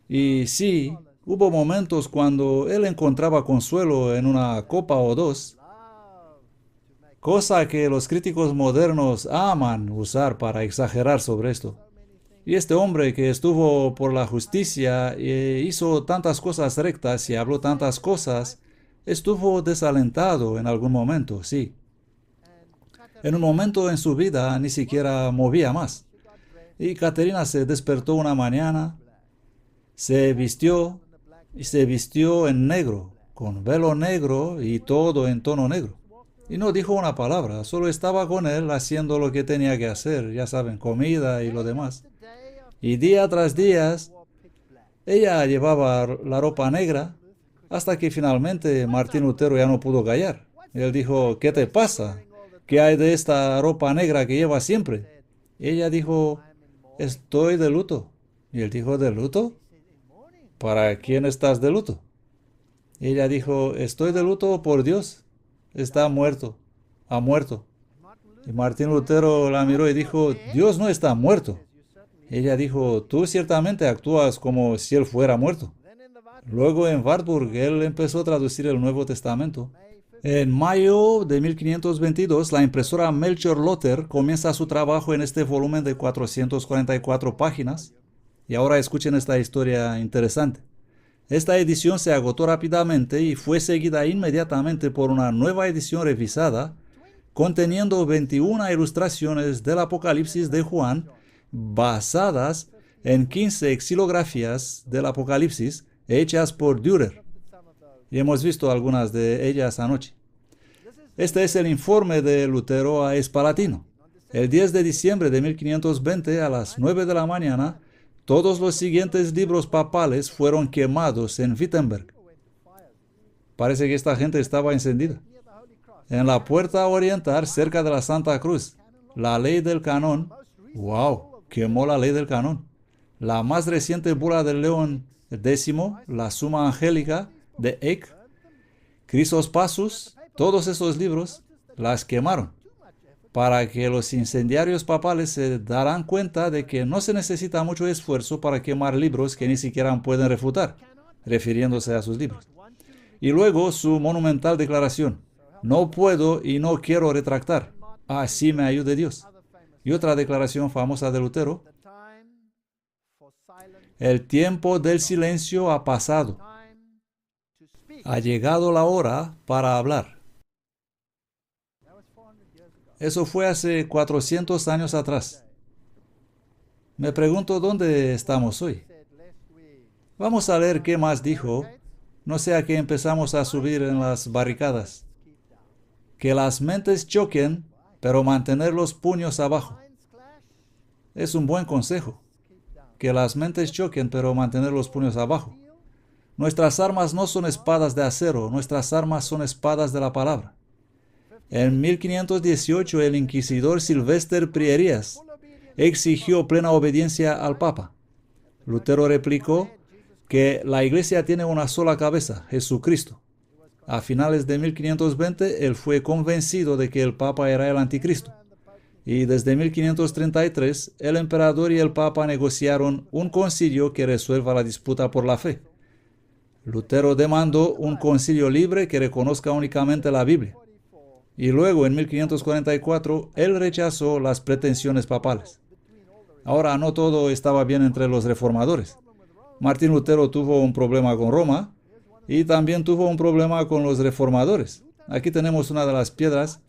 Y sí, hubo momentos cuando él encontraba consuelo en una copa o dos, cosa que los críticos modernos aman usar para exagerar sobre esto. Y este hombre que estuvo por la justicia e hizo tantas cosas rectas y habló tantas cosas, estuvo desalentado en algún momento, sí. En un momento en su vida ni siquiera movía más. Y Caterina se despertó una mañana, se vistió en negro, con velo negro y todo en tono negro. Y no dijo una palabra, solo estaba con él haciendo lo que tenía que hacer, ya saben, comida y lo demás. Y día tras día, ella llevaba la ropa negra, hasta que finalmente Martín Lutero ya no pudo callar. Él dijo: ¿qué te pasa? ¿Qué hay de esta ropa negra que llevas siempre? Y ella dijo: estoy de luto. Y él dijo: ¿de luto? ¿Para quién estás de luto? Y ella dijo: estoy de luto por Dios. Está muerto. Ha muerto. Y Martín Lutero la miró y dijo: Dios no está muerto. Ella dijo: tú ciertamente actúas como si él fuera muerto. Luego en Wartburg él empezó a traducir el Nuevo Testamento. En mayo de 1522 la impresora Melchior Lotter comienza su trabajo en este volumen de 444 páginas. Y ahora escuchen esta historia interesante. Esta edición se agotó rápidamente y fue seguida inmediatamente por una nueva edición revisada conteniendo 21 ilustraciones del Apocalipsis de Juan basadas en 15 xilografías del Apocalipsis hechas por Dürer. Y hemos visto algunas de ellas anoche. Este es el informe de Lutero a Spalatino. El 10 de diciembre de 1520 a las 9 de la mañana, todos los siguientes libros papales fueron quemados en Wittenberg. Parece que esta gente estaba encendida. En la puerta oriental, cerca de la Santa Cruz, la ley del canon, ¡wow!, quemó la ley del canon. La más reciente bula del León X, la Suma Angélica de Eck, Chrysospasus, todos esos libros, las quemaron, para que los incendiarios papales se darán cuenta de que no se necesita mucho esfuerzo para quemar libros que ni siquiera pueden refutar, refiriéndose a sus libros. Y luego su monumental declaración: no puedo y no quiero retractar, así me ayude Dios. Y otra declaración famosa de Lutero: el tiempo del silencio ha pasado, ha llegado la hora para hablar. Eso fue hace 400 años atrás. Me pregunto dónde estamos hoy. Vamos a leer qué más dijo, no sea que empezamos a subir en las barricadas. Que las mentes choquen, pero mantener los puños abajo. Es un buen consejo. Que las mentes choquen, pero mantener los puños abajo. Nuestras armas no son espadas de acero, nuestras armas son espadas de la palabra. En 1518, el inquisidor Silvestre Prierias exigió plena obediencia al Papa. Lutero replicó que la Iglesia tiene una sola cabeza, Jesucristo. A finales de 1520, él fue convencido de que el Papa era el Anticristo. Y desde 1533, el emperador y el Papa negociaron un concilio que resuelva la disputa por la fe. Lutero demandó un concilio libre que reconozca únicamente la Biblia. Y luego, en 1544, él rechazó las pretensiones papales. Ahora, no todo estaba bien entre los reformadores. Martín Lutero tuvo un problema con Roma y también tuvo un problema con los reformadores. Aquí tenemos una de las piedras.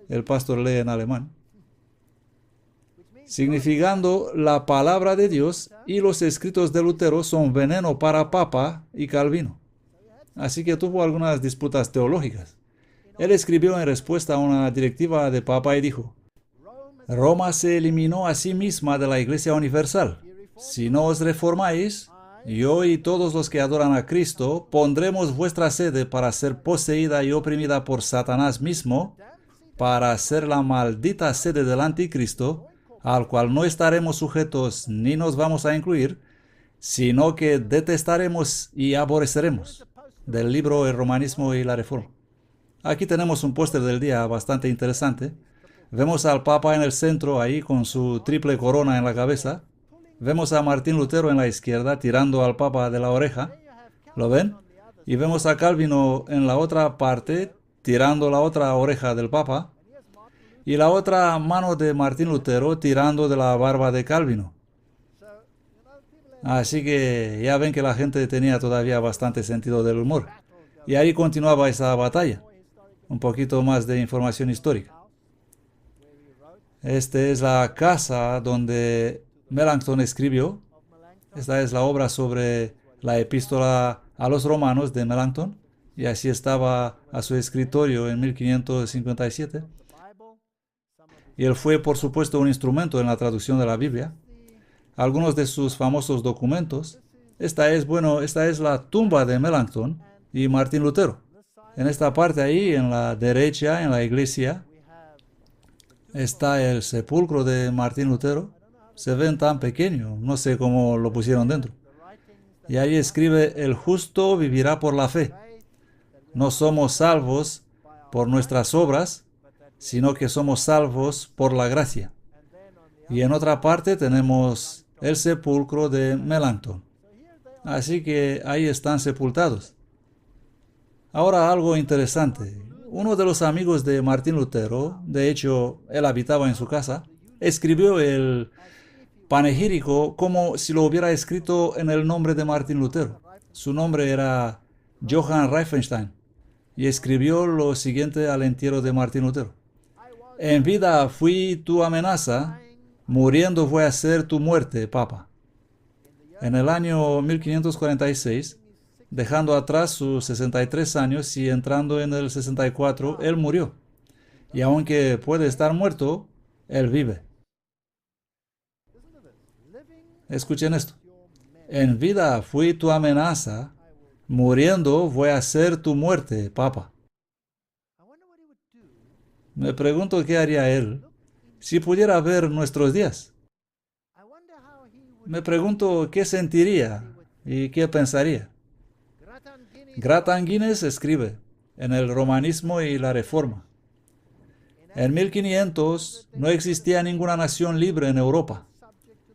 El pastor lee en alemán. Significando la palabra de Dios y los escritos de Lutero son veneno para Papa y Calvino. Así que tuvo algunas disputas teológicas. Él escribió en respuesta a una directiva de Papa y dijo: Roma se eliminó a sí misma de la Iglesia Universal. Si no os reformáis, yo y todos los que adoran a Cristo pondremos vuestra sede para ser poseída y oprimida por Satanás mismo, para ser la maldita sede del Anticristo, al cual no estaremos sujetos ni nos vamos a incluir, sino que detestaremos y aborreceremos. Del libro El Romanismo y la Reforma. Aquí tenemos un póster del día bastante interesante. Vemos al Papa en el centro, ahí con su triple corona en la cabeza. Vemos a Martín Lutero en la izquierda, tirando al Papa de la oreja. ¿Lo ven? Y vemos a Calvino en la otra parte, tirando la otra oreja del Papa. Y la otra mano de Martín Lutero tirando de la barba de Calvino. Así que ya ven que la gente tenía todavía bastante sentido del humor. Y ahí continuaba esa batalla. Un poquito más de información histórica. Esta es la casa donde Melanchthon escribió. Esta es la obra sobre la epístola a los romanos de Melanchthon. Y así estaba a su escritorio en 1557. Y él fue, por supuesto, un instrumento en la traducción de la Biblia. Algunos de sus famosos documentos. Esta es la tumba de Melanchthon y Martín Lutero. En esta parte ahí, en la derecha, en la iglesia, está el sepulcro de Martín Lutero. Se ven tan pequeño, no sé cómo lo pusieron dentro. Y ahí escribe: el justo vivirá por la fe. No somos salvos por nuestras obras, sino que somos salvos por la gracia. Y en otra parte tenemos el sepulcro de Melanchthon. Así que ahí están sepultados. Ahora algo interesante. Uno de los amigos de Martín Lutero, de hecho, él habitaba en su casa, escribió el panegírico como si lo hubiera escrito en el nombre de Martín Lutero. Su nombre era Johann Reifenstein y escribió lo siguiente al entierro de Martín Lutero: en vida fui tu amenaza, muriendo voy a ser tu muerte, Papa. En el año 1546, dejando atrás sus 63 años y entrando en el 64, él murió. Y aunque puede estar muerto, él vive. Escuchen esto. En vida fui tu amenaza, muriendo voy a ser tu muerte, Papa. Me pregunto qué haría él si pudiera ver nuestros días. Me pregunto qué sentiría y qué pensaría. Gratan Guinness escribe en el Romanismo y la Reforma: En 1500 no existía ninguna nación libre en Europa.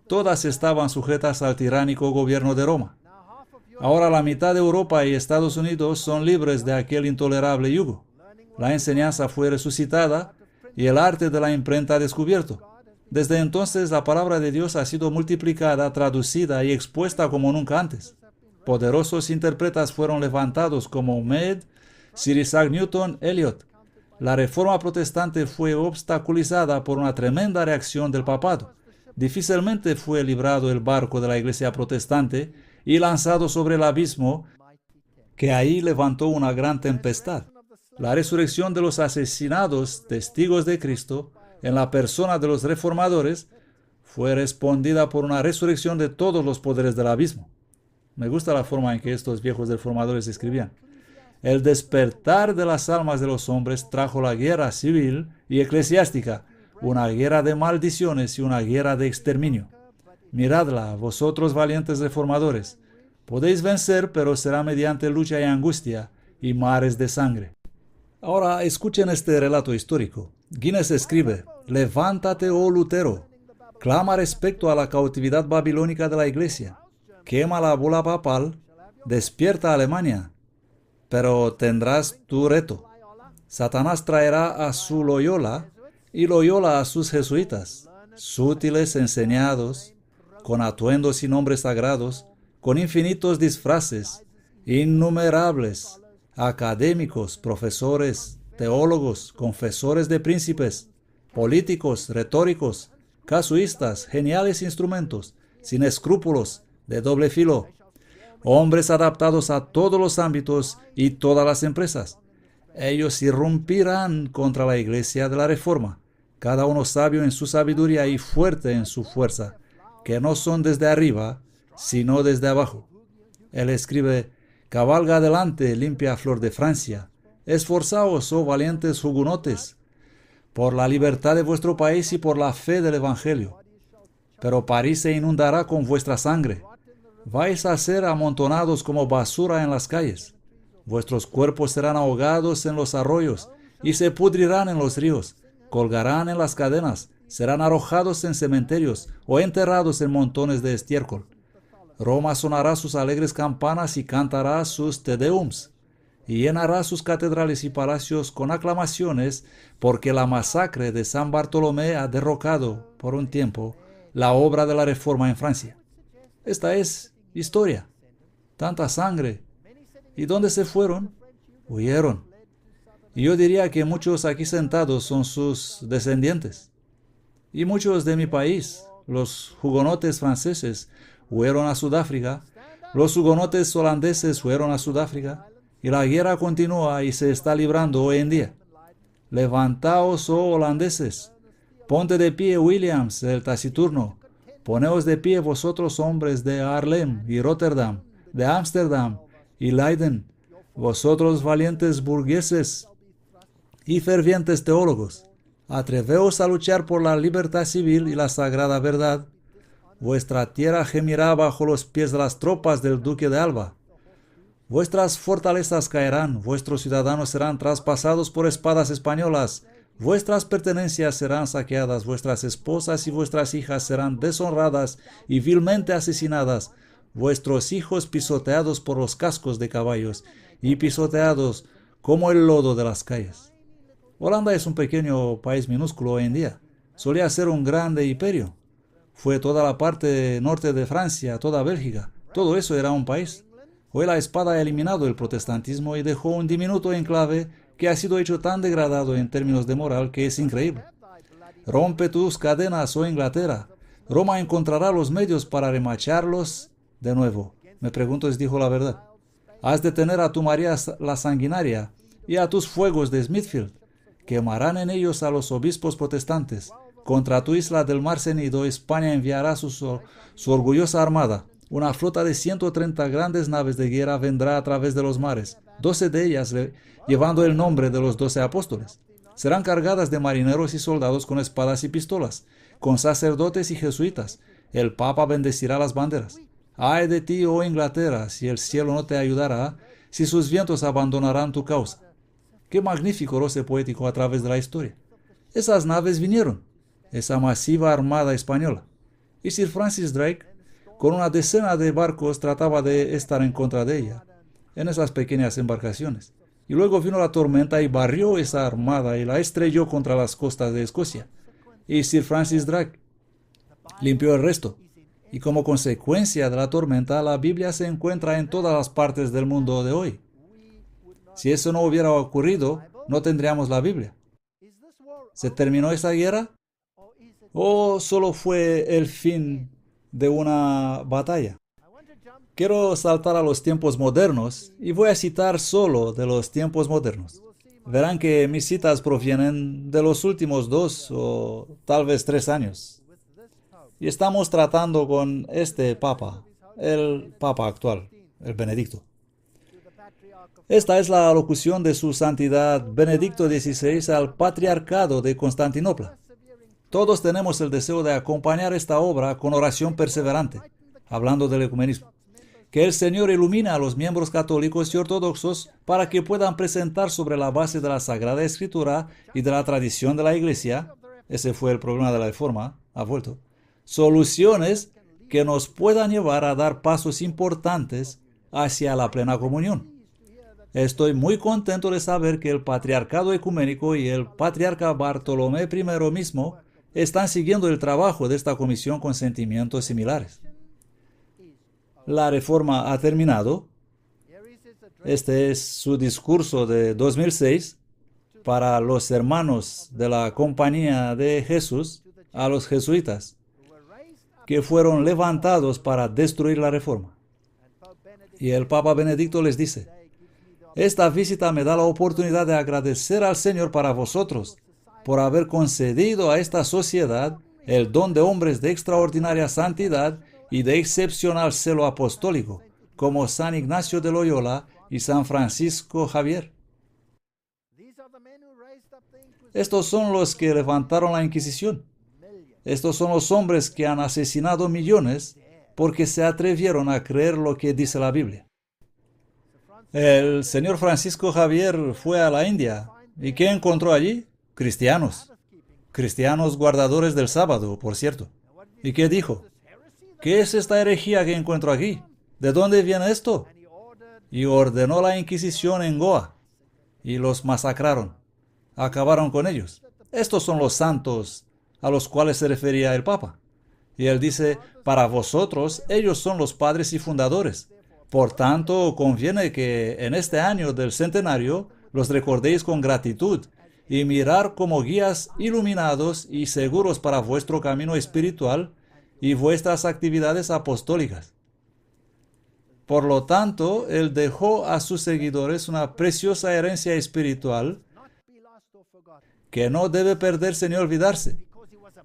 Todas estaban sujetas al tiránico gobierno de Roma. Ahora la mitad de Europa y Estados Unidos son libres de aquel intolerable yugo. La enseñanza fue resucitada y el arte de la imprenta descubierto. Desde entonces la palabra de Dios ha sido multiplicada, traducida y expuesta como nunca antes. Poderosos intérpretes fueron levantados como Mead, Sir Isaac Newton, Eliot. La reforma protestante fue obstaculizada por una tremenda reacción del papado. Difícilmente fue librado el barco de la iglesia protestante y lanzado sobre el abismo, que ahí levantó una gran tempestad. La resurrección de los asesinados testigos de Cristo en la persona de los reformadores fue respondida por una resurrección de todos los poderes del abismo. Me gusta la forma en que estos viejos reformadores escribían. El despertar de las almas de los hombres trajo la guerra civil y eclesiástica, una guerra de maldiciones y una guerra de exterminio. Miradla, vosotros valientes reformadores. Podéis vencer, pero será mediante lucha y angustia y mares de sangre. Ahora escuchen este relato histórico. Guinness escribe: levántate, oh Lutero, clama respecto a la cautividad babilónica de la iglesia, quema la bula papal, despierta Alemania, pero tendrás tu reto. Satanás traerá a su Loyola y Loyola a sus jesuitas, sutiles, enseñados, con atuendos y nombres sagrados, con infinitos disfraces, innumerables, académicos, profesores, teólogos, confesores de príncipes, políticos, retóricos, casuistas, geniales instrumentos, sin escrúpulos, de doble filo, hombres adaptados a todos los ámbitos y todas las empresas. Ellos irrumpirán contra la iglesia de la Reforma, cada uno sabio en su sabiduría y fuerte en su fuerza, que no son desde arriba, sino desde abajo. Él escribe: cabalga adelante, limpia flor de Francia, esforzaos, oh valientes hugonotes, por la libertad de vuestro país y por la fe del Evangelio. Pero París se inundará con vuestra sangre. Vais a ser amontonados como basura en las calles. Vuestros cuerpos serán ahogados en los arroyos y se pudrirán en los ríos, colgarán en las cadenas, serán arrojados en cementerios o enterrados en montones de estiércol. Roma sonará sus alegres campanas y cantará sus Te Deums, y llenará sus catedrales y palacios con aclamaciones, porque la masacre de San Bartolomé ha derrocado, por un tiempo, la obra de la Reforma en Francia. Esta es historia. Tanta sangre. ¿Y dónde se fueron? Huyeron. Y yo diría que muchos aquí sentados son sus descendientes. Y muchos de mi país, los hugonotes franceses, huyeron a Sudáfrica, los hugonotes holandeses huyeron a Sudáfrica, y la guerra continúa y se está librando hoy en día. Levantaos, oh holandeses, ponte de pie, Williams, el taciturno, poneos de pie vosotros hombres de Haarlem y Rotterdam, de Ámsterdam y Leiden, vosotros valientes burgueses y fervientes teólogos, atreveos a luchar por la libertad civil y la sagrada verdad. Vuestra tierra gemirá bajo los pies de las tropas del duque de Alba. Vuestras fortalezas caerán, vuestros ciudadanos serán traspasados por espadas españolas, vuestras pertenencias serán saqueadas, vuestras esposas y vuestras hijas serán deshonradas y vilmente asesinadas, vuestros hijos pisoteados por los cascos de caballos y pisoteados como el lodo de las calles. Holanda es un pequeño país minúsculo hoy en día. Solía ser un grande imperio. Fue toda la parte norte de Francia, toda Bélgica. Todo eso era un país. Hoy la espada ha eliminado el protestantismo y dejó un diminuto enclave que ha sido hecho tan degradado en términos de moral que es increíble. Rompe tus cadenas, oh Inglaterra. Roma encontrará los medios para remacharlos de nuevo. Me pregunto si dijo la verdad. Has de tener a tu María la Sanguinaria y a tus fuegos de Smithfield. Quemarán en ellos a los obispos protestantes. Contra tu isla del Mar Cenido, España enviará su orgullosa armada. Una flota de 130 grandes naves de guerra vendrá a través de los mares, 12 de ellas llevando el nombre de los 12 apóstoles. Serán cargadas de marineros y soldados con espadas y pistolas, con sacerdotes y jesuitas. El Papa bendecirá las banderas. Ay de ti, oh Inglaterra, si el cielo no te ayudará, si sus vientos abandonarán tu causa. Qué magnífico roce poético a través de la historia. esas naves vinieron, esa masiva armada española. Y Sir Francis Drake, con una decena de barcos, trataba de estar en contra de ella, en esas pequeñas embarcaciones. Y luego vino la tormenta y barrió esa armada y la estrelló contra las costas de Escocia. Y Sir Francis Drake limpió el resto. Y como consecuencia de la tormenta, la Biblia se encuentra en todas las partes del mundo de hoy. Si eso no hubiera ocurrido, no tendríamos la Biblia. ¿Se terminó esa guerra? ¿O solo fue el fin de una batalla? Quiero saltar a los tiempos modernos y voy a citar solo de los tiempos modernos. Verán que mis citas provienen de los últimos 2 o tal vez 3 años. Y estamos tratando con este Papa, el Papa actual, el Benedicto. Esta es la alocución de su santidad Benedicto XVI al Patriarcado de Constantinopla. Todos tenemos el deseo de acompañar esta obra con oración perseverante, hablando del ecumenismo. Que el Señor ilumine a los miembros católicos y ortodoxos para que puedan presentar sobre la base de la Sagrada Escritura y de la tradición de la Iglesia, ese fue el problema de la Reforma, ha vuelto, soluciones que nos puedan llevar a dar pasos importantes hacia la plena comunión. Estoy muy contento de saber que el Patriarcado Ecuménico y el Patriarca Bartolomé I mismo están siguiendo el trabajo de esta comisión con sentimientos similares. La Reforma ha terminado. Este es su discurso de 2006 para los hermanos de la Compañía de Jesús, a los jesuitas, que fueron levantados para destruir la Reforma. Y el Papa Benedicto les dice: esta visita me da la oportunidad de agradecer al Señor para vosotros, por haber concedido a esta sociedad el don de hombres de extraordinaria santidad y de excepcional celo apostólico, como San Ignacio de Loyola y San Francisco Javier. Estos son los que levantaron la Inquisición. Estos son los hombres que han asesinado millones porque se atrevieron a creer lo que dice la Biblia. El señor Francisco Javier fue a la India. ¿Y qué encontró allí? Cristianos. Cristianos guardadores del sábado, por cierto. ¿Y qué dijo? ¿Qué es esta herejía que encuentro aquí? ¿De dónde viene esto? Y ordenó la Inquisición en Goa. Y los masacraron. Acabaron con ellos. Estos son los santos a los cuales se refería el Papa. Y él dice: para vosotros, ellos son los padres y fundadores. Por tanto, conviene que en este año del centenario los recordéis con gratitud y mirar como guías iluminados y seguros para vuestro camino espiritual y vuestras actividades apostólicas. Por lo tanto, él dejó a sus seguidores una preciosa herencia espiritual que no debe perderse ni olvidarse.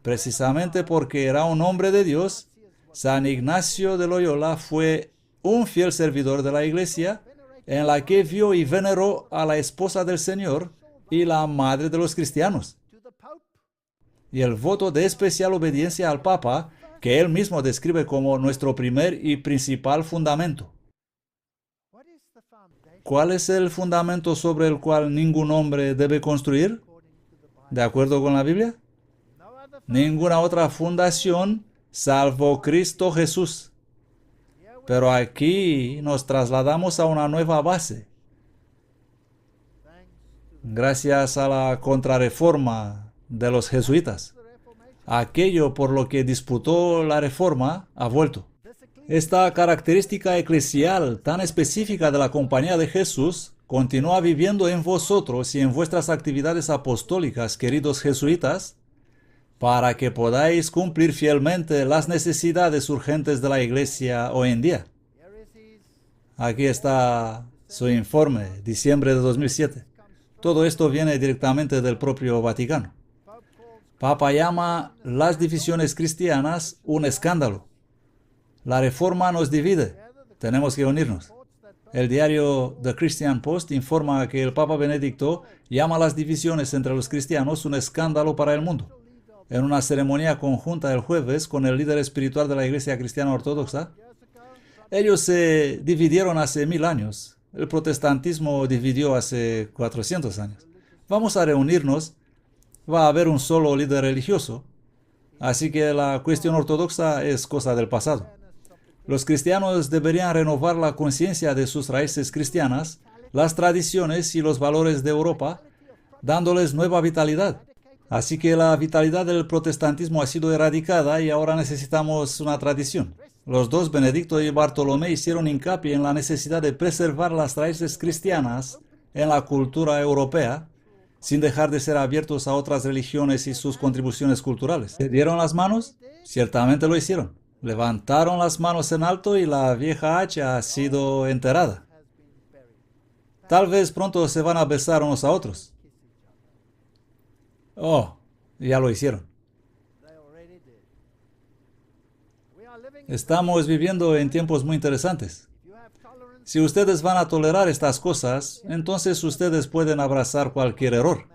Precisamente porque era un hombre de Dios, San Ignacio de Loyola fue un fiel servidor de la Iglesia, en la que vio y veneró a la esposa del Señor y la madre de los cristianos. Y el voto de especial obediencia al Papa, que él mismo describe como nuestro primer y principal fundamento. ¿Cuál es el fundamento sobre el cual ningún hombre debe construir? ¿De acuerdo con la Biblia? Ninguna otra fundación salvo Cristo Jesús. Pero aquí nos trasladamos a una nueva base. Gracias a la contrarreforma de los jesuitas. Aquello por lo que disputó la reforma ha vuelto. Esta característica eclesial tan específica de la Compañía de Jesús continúa viviendo en vosotros y en vuestras actividades apostólicas, queridos jesuitas, para que podáis cumplir fielmente las necesidades urgentes de la Iglesia hoy en día. Aquí está su informe, diciembre de 2007. Todo esto viene directamente del propio Vaticano. Papa llama las divisiones cristianas un escándalo. La reforma nos divide. Tenemos que unirnos. El diario The Christian Post informa que el Papa Benedicto llama las divisiones entre los cristianos un escándalo para el mundo. En una ceremonia conjunta el jueves con el líder espiritual de la Iglesia Cristiana Ortodoxa, ellos se dividieron hace 1000 años. El protestantismo dividió hace 400 años. Vamos a reunirnos va a haber un solo líder religioso. Así que la cuestión ortodoxa es cosa del pasado. Los cristianos deberían renovar la conciencia de sus raíces cristianas, las tradiciones y los valores de Europa, dándoles nueva vitalidad. Así que la vitalidad del protestantismo ha sido erradicada y ahora necesitamos una tradición. Los dos, Benedicto y Bartolomé, hicieron hincapié en la necesidad de preservar las raíces cristianas en la cultura europea, sin dejar de ser abiertos a otras religiones y sus contribuciones culturales. ¿Se dieron las manos? Ciertamente lo hicieron. Levantaron las manos en alto y la vieja hacha ha sido enterrada. Tal vez pronto se van a besar unos a otros. Oh, ya lo hicieron. Estamos viviendo en tiempos muy interesantes. Si ustedes van a tolerar estas cosas, entonces ustedes pueden abrazar cualquier error.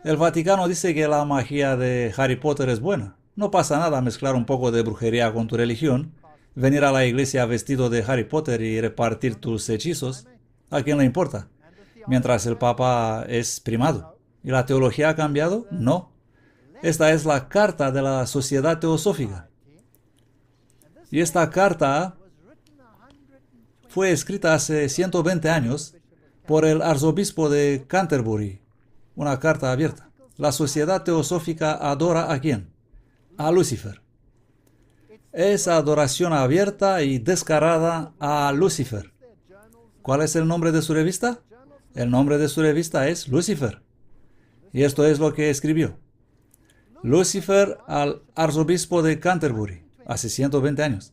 El Vaticano dice que la magia de Harry Potter es buena. No pasa nada mezclar un poco de brujería con tu religión, venir a la iglesia vestido de Harry Potter y repartir tus hechizos. ¿A quién le importa? Mientras el Papa es primado. ¿Y la teología ha cambiado? No. Esta es la carta de la Sociedad Teosófica. Y esta carta fue escrita hace 120 años por el arzobispo de Canterbury. Una carta abierta. La Sociedad Teosófica adora ¿a quién? A Lucifer. Es adoración abierta y descarada a Lucifer. ¿Cuál es el nombre de su revista? El nombre de su revista es Lucifer. Y esto es lo que escribió. Lucifer al arzobispo de Canterbury, hace 120 años.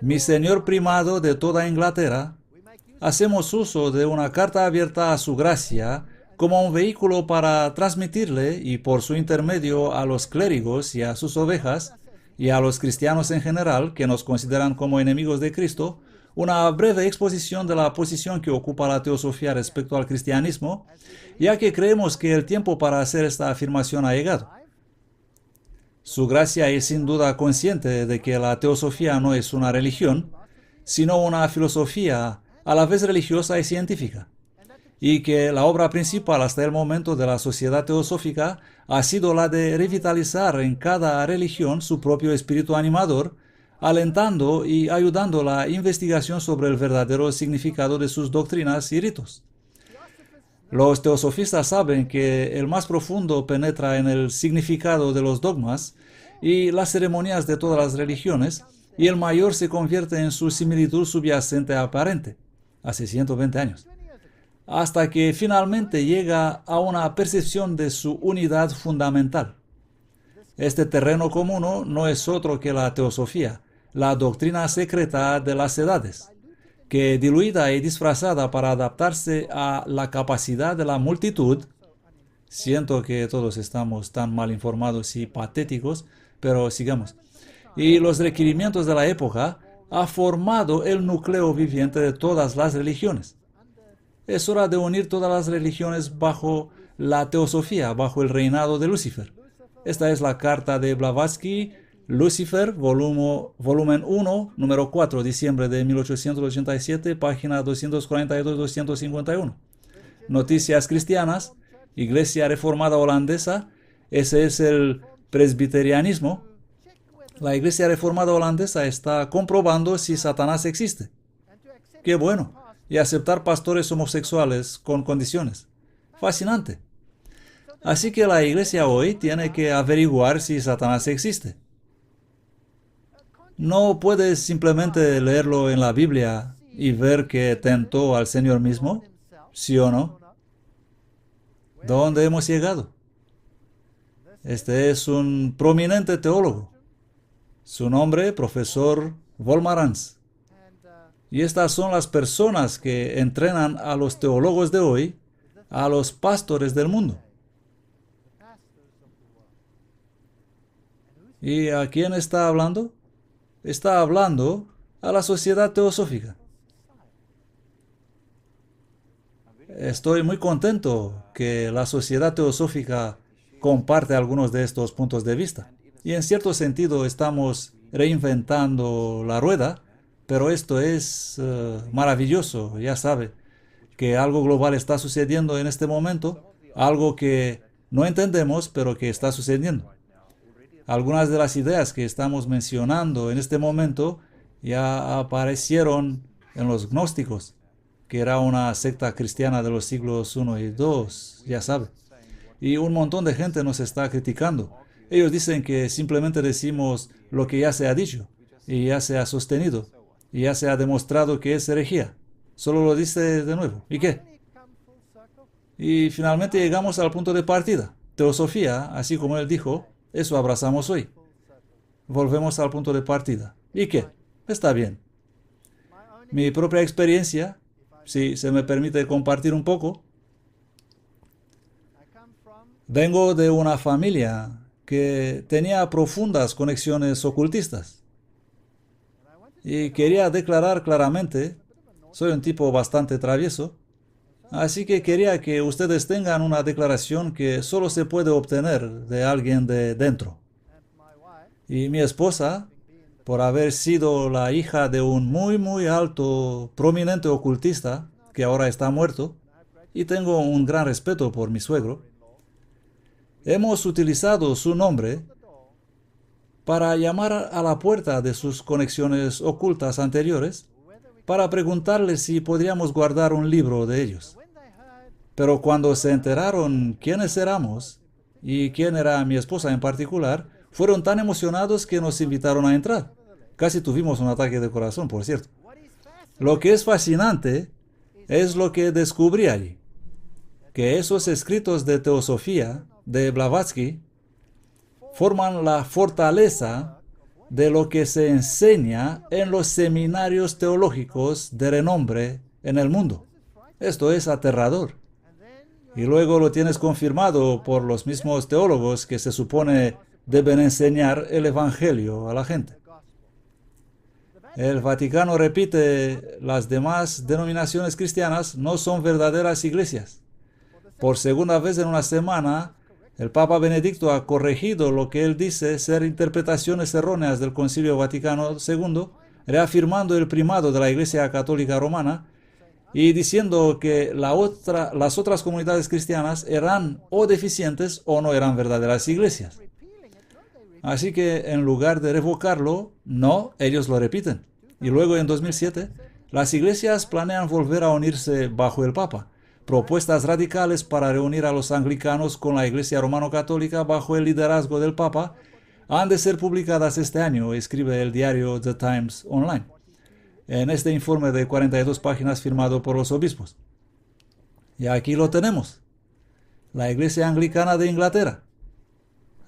Mi señor primado de toda Inglaterra, hacemos uso de una carta abierta a su gracia como un vehículo para transmitirle y por su intermedio a los clérigos y a sus ovejas y a los cristianos en general que nos consideran como enemigos de Cristo, una breve exposición de la posición que ocupa la teosofía respecto al cristianismo, ya que creemos que el tiempo para hacer esta afirmación ha llegado. Su gracia es sin duda consciente de que la teosofía no es una religión, sino una filosofía a la vez religiosa y científica, y que la obra principal hasta el momento de la Sociedad Teosófica ha sido la de revitalizar en cada religión su propio espíritu animador, alentando y ayudando la investigación sobre el verdadero significado de sus doctrinas y ritos. Los teosofistas saben que el más profundo penetra en el significado de los dogmas y las ceremonias de todas las religiones, y el mayor se convierte en su similitud subyacente aparente, hace 120 años, hasta que finalmente llega a una percepción de su unidad fundamental. Este terreno común no es otro que la teosofía, la doctrina secreta de las edades, que diluida y disfrazada para adaptarse a la capacidad de la multitud. Siento que todos estamos tan mal informados y patéticos, pero sigamos. Y los requerimientos de la época ha formado el núcleo viviente de todas las religiones. Es hora de unir todas las religiones bajo la teosofía, bajo el reinado de Lucifer. Esta es la carta de Blavatsky, Lucifer, volumen 1, número 4, diciembre de 1887, página 242-251. Noticias cristianas, Iglesia Reformada Holandesa, ese es el presbiterianismo. La Iglesia Reformada Holandesa está comprobando si Satanás existe. ¡Qué bueno! Y aceptar pastores homosexuales con condiciones. Fascinante. Así que la Iglesia hoy tiene que averiguar si Satanás existe. No puedes simplemente leerlo en la Biblia y ver que tentó al Señor mismo, ¿sí o no? ¿Dónde hemos llegado? Este es un prominente teólogo. Su nombre, profesor Volmarans. Y estas son las personas que entrenan a los teólogos de hoy, a los pastores del mundo. ¿Y a quién está hablando? Está hablando a la Sociedad Teosófica. Estoy muy contento que la Sociedad Teosófica comparte algunos de estos puntos de vista. Y en cierto sentido estamos reinventando la rueda, pero esto es maravilloso. Ya sabe que algo global está sucediendo en este momento. algo que no entendemos, pero que está sucediendo. Algunas de las ideas que estamos mencionando en este momento ya aparecieron en los gnósticos, que era una secta cristiana de los siglos I y II, ya sabe. Y un montón de gente nos está criticando. Ellos dicen que simplemente decimos lo que ya se ha dicho, y ya se ha sostenido, y ya se ha demostrado que es herejía. Solo lo dice de nuevo. ¿Y qué? Y finalmente llegamos al punto de partida. Teosofía, así como él dijo, eso abrazamos hoy. Volvemos al punto de partida. ¿Y qué? Está bien. Mi propia experiencia, si se me permite compartir un poco, vengo de una familia que tenía profundas conexiones ocultistas. Y quería declarar claramente, soy un tipo bastante travieso, así que quería que ustedes tengan una declaración que solo se puede obtener de alguien de dentro. Y mi esposa, por haber sido la hija de un muy alto, prominente ocultista, que ahora está muerto, y tengo un gran respeto por mi suegro, hemos utilizado su nombre para llamar a la puerta de sus conexiones ocultas anteriores para preguntarles si podríamos guardar un libro de ellos. Pero cuando se enteraron quiénes éramos y quién era mi esposa en particular, fueron tan emocionados que nos invitaron a entrar. Casi tuvimos un ataque de corazón, por cierto. Lo que es fascinante es lo que descubrí allí, que esos escritos de teosofía de Blavatsky forman la fortaleza de lo que se enseña en los seminarios teológicos de renombre en el mundo. Esto es aterrador. Y luego lo tienes confirmado por los mismos teólogos que se supone deben enseñar el Evangelio a la gente. El Vaticano repite, las demás denominaciones cristianas no son verdaderas iglesias. Por segunda vez en una semana, el Papa Benedicto ha corregido lo que él dice ser interpretaciones erróneas del Concilio Vaticano II, reafirmando el primado de la Iglesia Católica Romana y diciendo que las otras comunidades cristianas eran o deficientes o no eran verdaderas iglesias. Así que en lugar de revocarlo, no, ellos lo repiten. Y luego en 2007, las iglesias planean volver a unirse bajo el Papa. Propuestas radicales para reunir a los anglicanos con la Iglesia Romano-Católica bajo el liderazgo del Papa han de ser publicadas este año, escribe el diario The Times Online, en este informe de 42 páginas firmado por los obispos. Y aquí lo tenemos. La Iglesia Anglicana de Inglaterra.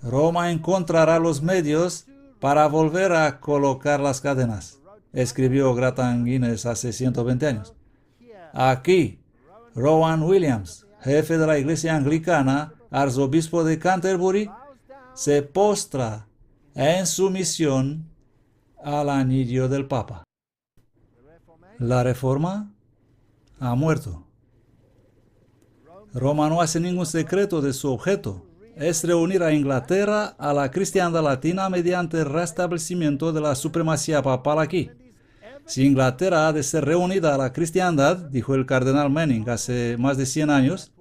Roma encontrará los medios para volver a colocar las cadenas, escribió Gratan Guinness hace 120 años. Aquí, Rowan Williams, jefe de la Iglesia Anglicana, arzobispo de Canterbury, se postra en sumisión al anillo del Papa. La Reforma ha muerto. Roma no hace ningún secreto de su objeto. Es reunir a Inglaterra a la cristiandad latina mediante el restablecimiento de la supremacía papal aquí. Si Inglaterra ha de ser reunida a la cristiandad, dijo el cardenal Manning hace más de 100 años,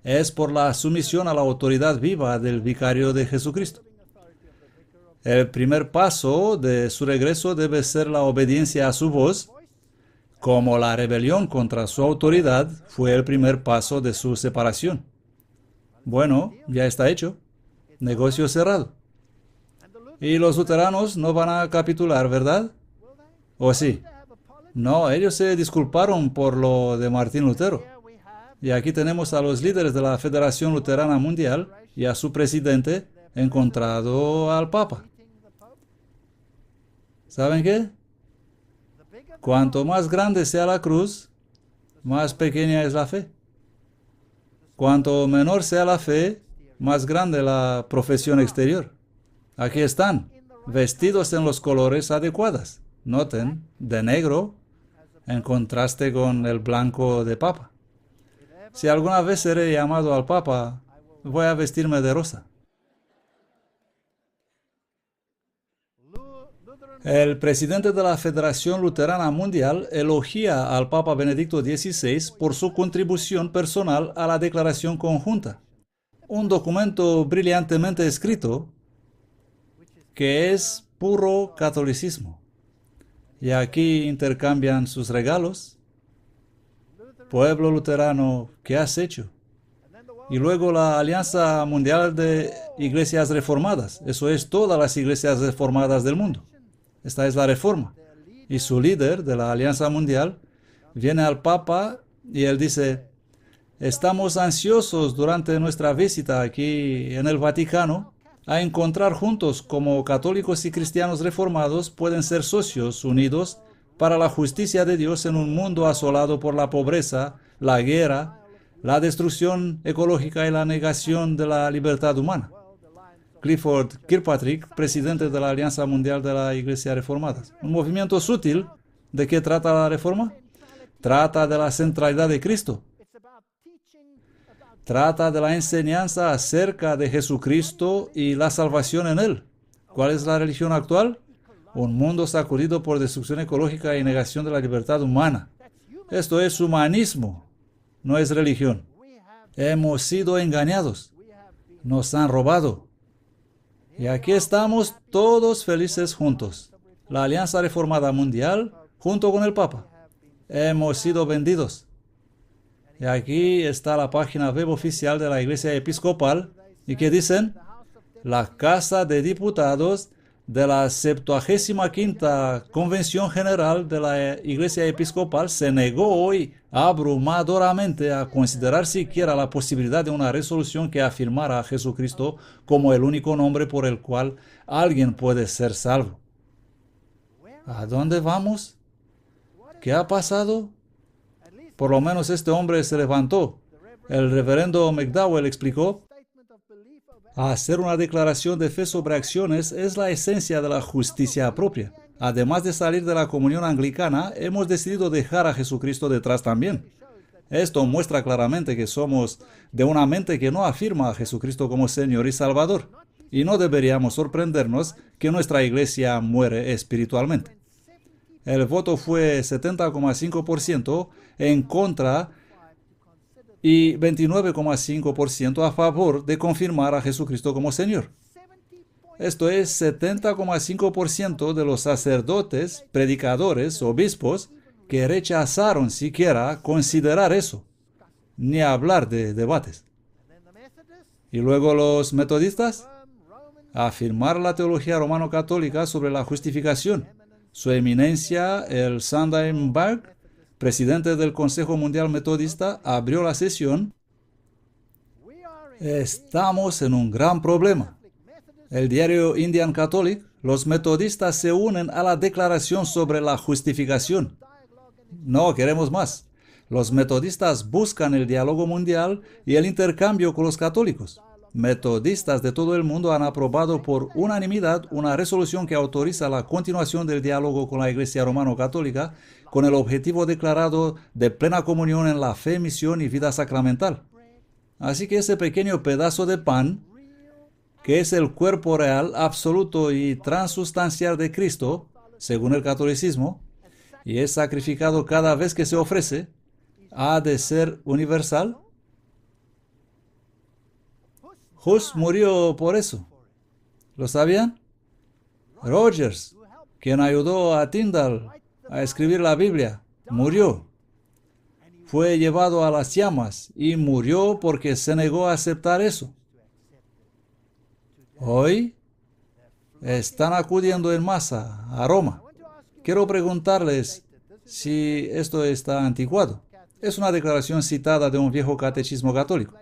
es por la sumisión a la autoridad viva del vicario de Jesucristo. El primer paso de su regreso debe ser la obediencia a su voz, como la rebelión contra su autoridad fue el primer paso de su separación. Bueno, ya está hecho. Negocio cerrado. Y los luteranos no van a capitular, ¿verdad? ¿O sí? No, ellos se disculparon por lo de Martín Lutero. Y aquí tenemos a los líderes de la Federación Luterana Mundial y a su presidente encontrado al Papa. ¿Saben qué? Cuanto más grande sea la cruz, más pequeña es la fe. Cuanto menor sea la fe, más grande la profesión exterior. Aquí están, vestidos en los colores adecuados. Noten, de negro, en contraste con el blanco de Papa. Si alguna vez seré llamado al Papa, voy a vestirme de rosa. El presidente de la Federación Luterana Mundial elogia al Papa Benedicto XVI por su contribución personal a la declaración conjunta. un documento brillantemente escrito que es puro catolicismo. Y aquí intercambian sus regalos. Pueblo luterano, ¿qué has hecho? Y luego la Alianza Mundial de Iglesias Reformadas. Eso es todas las iglesias reformadas del mundo. Esta es la reforma. Y su líder de la Alianza Mundial viene al Papa y él dice: estamos ansiosos durante nuestra visita aquí en el Vaticano a encontrar juntos cómo católicos y cristianos reformados pueden ser socios unidos para la justicia de Dios en un mundo asolado por la pobreza, la guerra, la destrucción ecológica y la negación de la libertad humana. Clifford Kirkpatrick, presidente de la Alianza Mundial de la Iglesia Reformada. Un movimiento sutil. ¿De qué trata la reforma? Trata de la centralidad de Cristo. Trata de la enseñanza acerca de Jesucristo y la salvación en Él. ¿Cuál es la religión actual? Un mundo sacudido por destrucción ecológica y negación de la libertad humana. Esto es humanismo, no es religión. Hemos sido engañados. Nos han robado. Y aquí estamos todos felices juntos. La Alianza Reformada Mundial junto con el Papa. Hemos sido vendidos. Y aquí está la página web oficial de la Iglesia Episcopal. ¿Y qué dicen? La Casa de Diputados de la 75ª Convención General de la Iglesia Episcopal se negó hoy abrumadoramente a considerar siquiera la posibilidad de una resolución que afirmara a Jesucristo como el único nombre por el cual alguien puede ser salvo. ¿A dónde vamos? ¿Qué ha pasado? Por lo menos este hombre se levantó. El reverendo McDowell explicó: hacer una declaración de fe sobre acciones es la esencia de la justicia propia. Además de salir de la comunión anglicana, hemos decidido dejar a Jesucristo detrás también. Esto muestra claramente que somos de una mente que no afirma a Jesucristo como Señor y Salvador. Y no deberíamos sorprendernos que nuestra iglesia muere espiritualmente. El voto fue 70,5% en contra y 29,5% a favor de confirmar a Jesucristo como Señor. Esto es 70,5% de los sacerdotes, predicadores, obispos, que rechazaron siquiera considerar eso, ni hablar de debates. Y luego los metodistas, afirmar la teología romano-católica sobre la justificación. Su eminencia, el Sandberg, presidente del Consejo Mundial Metodista, abrió la sesión. Estamos en un gran problema. El diario Indian Catholic, los metodistas se unen a la declaración sobre la justificación. No queremos más. Los metodistas buscan el diálogo mundial y el intercambio con los católicos. Metodistas de todo el mundo han aprobado por unanimidad una resolución que autoriza la continuación del diálogo con la Iglesia Romano-Católica con el objetivo declarado de plena comunión en la fe, misión y vida sacramental. Así que ese pequeño pedazo de pan, que es el cuerpo real, absoluto y transustancial de Cristo, según el catolicismo, y es sacrificado cada vez que se ofrece, ¿ha de ser universal? Hus murió por eso. ¿Lo sabían? Rogers, quien ayudó a Tyndale a escribir la Biblia, murió. Fue llevado a las llamas y murió porque se negó a aceptar eso. Hoy están acudiendo en masa a Roma. Quiero preguntarles si esto está anticuado. Es una declaración citada de un viejo catecismo católico.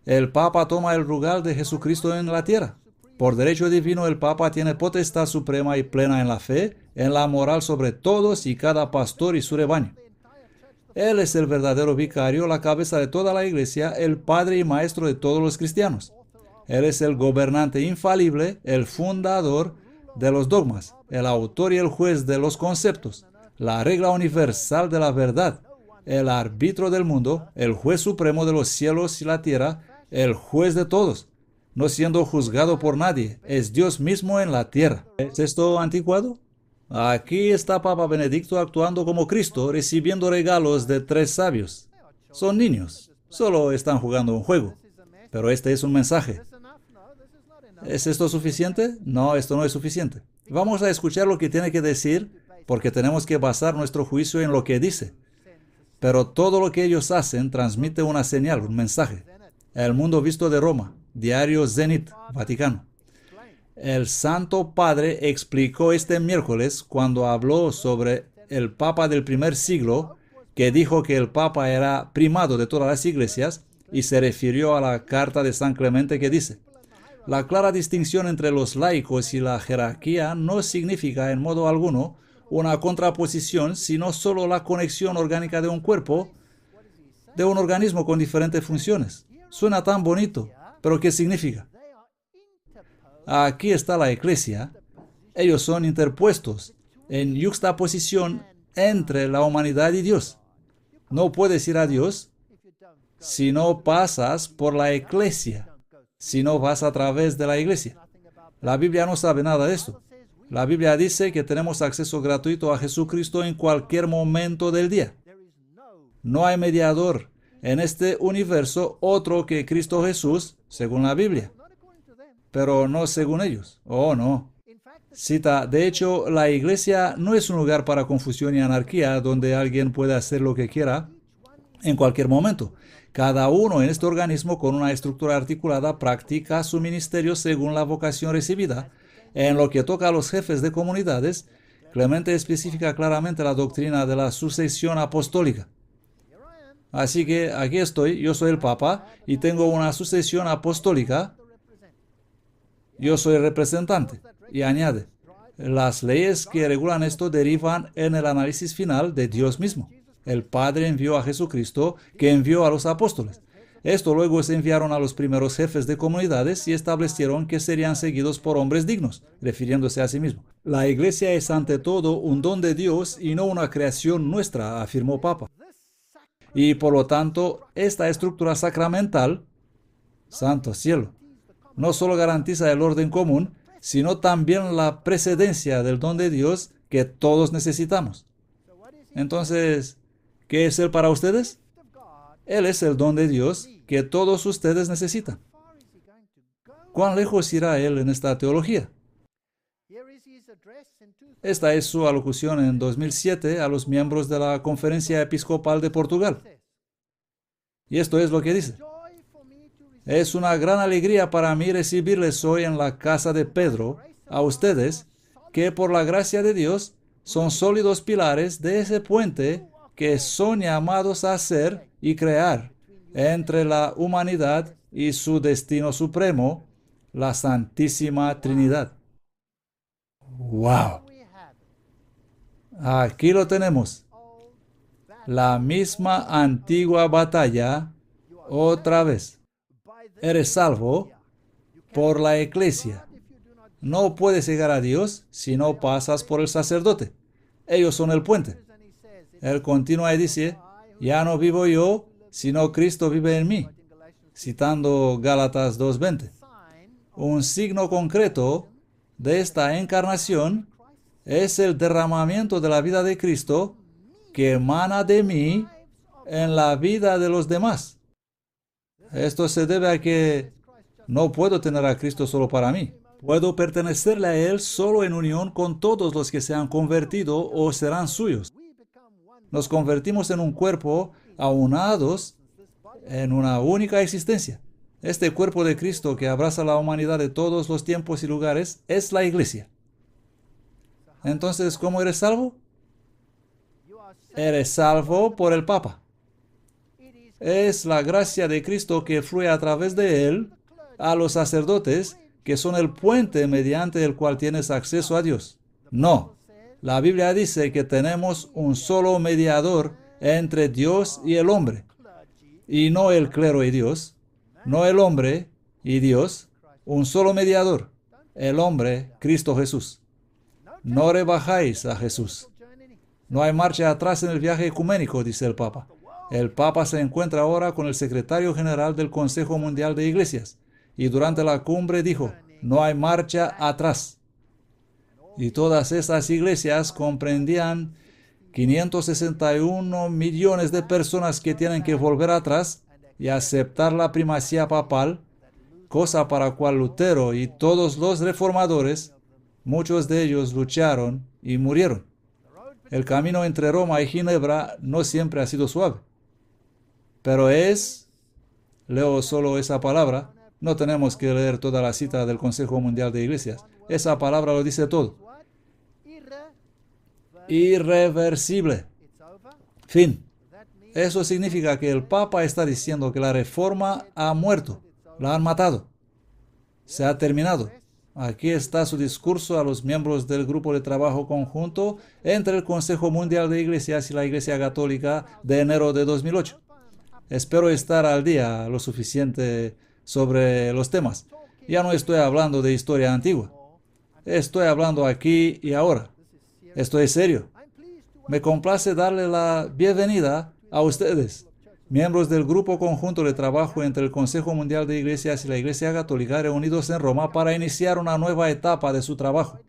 El Papa toma el lugar de Jesucristo en la tierra. Por derecho divino, el Papa tiene potestad suprema y plena en la fe, en la moral sobre todos y cada pastor y su rebaño. Él es el verdadero vicario, la cabeza de toda la iglesia, el padre y maestro de todos los cristianos. Él es el gobernante infalible, el fundador de los dogmas, el autor y el juez de los conceptos, la regla universal de la verdad, el árbitro del mundo, el juez supremo de los cielos y la tierra, el juez de todos, no siendo juzgado por nadie, es Dios mismo en la tierra. ¿Es esto anticuado? Aquí está Papa Benedicto actuando como Cristo, recibiendo regalos de 3 sabios. Son niños, solo están jugando un juego. Pero este es un mensaje. ¿Es esto suficiente? No, esto no es suficiente. Vamos a escuchar lo que tiene que decir, porque tenemos que basar nuestro juicio en lo que dice. Pero todo lo que ellos hacen transmite una señal, un mensaje. El Mundo Visto de Roma, Diario Zenit, Vaticano. El Santo Padre explicó este miércoles cuando habló sobre el Papa del primer siglo, que dijo que el Papa era primado de todas las iglesias, y se refirió a la carta de San Clemente que dice: la clara distinción entre los laicos y la jerarquía no significa en modo alguno una contraposición, sino solo la conexión orgánica de un cuerpo, de un organismo con diferentes funciones. Suena tan bonito, pero ¿qué significa? Aquí está la iglesia. Ellos son interpuestos en yuxtaposición entre la humanidad y Dios. No puedes ir a Dios si no pasas por la iglesia, si no vas a través de la iglesia. La Biblia no sabe nada de esto. La Biblia dice que tenemos acceso gratuito a Jesucristo en cualquier momento del día. No hay mediador en este universo otro que Cristo Jesús, según la Biblia. Pero no según ellos. Oh, no. Cita: de hecho, la iglesia no es un lugar para confusión y anarquía donde alguien puede hacer lo que quiera en cualquier momento. Cada uno en este organismo con una estructura articulada practica su ministerio según la vocación recibida. En lo que toca a los jefes de comunidades, Clemente especifica claramente la doctrina de la sucesión apostólica. Así que aquí estoy, yo soy el Papa y tengo una sucesión apostólica. Yo soy representante. Y añade: las leyes que regulan esto derivan en el análisis final de Dios mismo. El Padre envió a Jesucristo, que envió a los apóstoles. Esto luego se enviaron a los primeros jefes de comunidades y establecieron que serían seguidos por hombres dignos, refiriéndose a sí mismo. La iglesia es ante todo un don de Dios y no una creación nuestra, afirmó Papa. Y por lo tanto, esta estructura sacramental, santo cielo, no solo garantiza el orden común, sino también la precedencia del don de Dios que todos necesitamos. Entonces, ¿qué es Él para ustedes? Él es el don de Dios que todos ustedes necesitan. ¿Cuán lejos irá Él en esta teología? Esta es su alocución en 2007 a los miembros de la Conferencia Episcopal de Portugal. Y esto es lo que dice: es una gran alegría para mí recibirles hoy en la casa de Pedro, a ustedes, que por la gracia de Dios son sólidos pilares de ese puente que son llamados a hacer y crear entre la humanidad y su destino supremo, la Santísima Trinidad. ¡Wow! Aquí lo tenemos. La misma antigua batalla otra vez. Eres salvo por la iglesia. No puedes llegar a Dios si no pasas por el sacerdote. Ellos son el puente. Él continúa y dice: ya no vivo yo, sino Cristo vive en mí, citando Gálatas 2:20. Un signo concreto de esta encarnación es el derramamiento de la vida de Cristo que emana de mí en la vida de los demás. Esto se debe a que no puedo tener a Cristo solo para mí. Puedo pertenecerle a Él solo en unión con todos los que se han convertido o serán suyos. Nos convertimos en un cuerpo aunados en una única existencia. Este cuerpo de Cristo que abraza la humanidad de todos los tiempos y lugares es la iglesia. Entonces, ¿cómo eres salvo? Eres salvo por el Papa. Es la gracia de Cristo que fluye a través de Él a los sacerdotes, que son el puente mediante el cual tienes acceso a Dios. No. La Biblia dice que tenemos un solo mediador entre Dios y el hombre. Y no el clero y Dios, no el hombre y Dios, un solo mediador, el hombre, Cristo Jesús. No rebajáis a Jesús. No hay marcha atrás en el viaje ecuménico, dice el Papa. El Papa se encuentra ahora con el secretario general del Consejo Mundial de Iglesias, y durante la cumbre dijo: no hay marcha atrás. Y todas esas iglesias comprendían 561 millones de personas que tienen que volver atrás y aceptar la primacía papal, cosa para la cual Lutero y todos los reformadores, muchos de ellos lucharon y murieron. El camino entre Roma y Ginebra no siempre ha sido suave, pero leo solo esa palabra, no tenemos que leer toda la cita del Consejo Mundial de Iglesias, esa palabra lo dice todo. Irreversible. Fin. Eso significa que el Papa está diciendo que la reforma ha muerto, la han matado, se ha terminado. Aquí está su discurso a los miembros del grupo de trabajo conjunto entre el Consejo Mundial de Iglesias y la Iglesia Católica de enero de 2008. Espero estar al día lo suficiente sobre los temas. Ya no estoy hablando de historia antigua. Estoy hablando aquí y ahora. Estoy serio. Me complace darle la bienvenida a ustedes, miembros del grupo conjunto de trabajo entre el Consejo Mundial de Iglesias y la Iglesia Católica reunidos en Roma para iniciar una nueva etapa de su trabajo.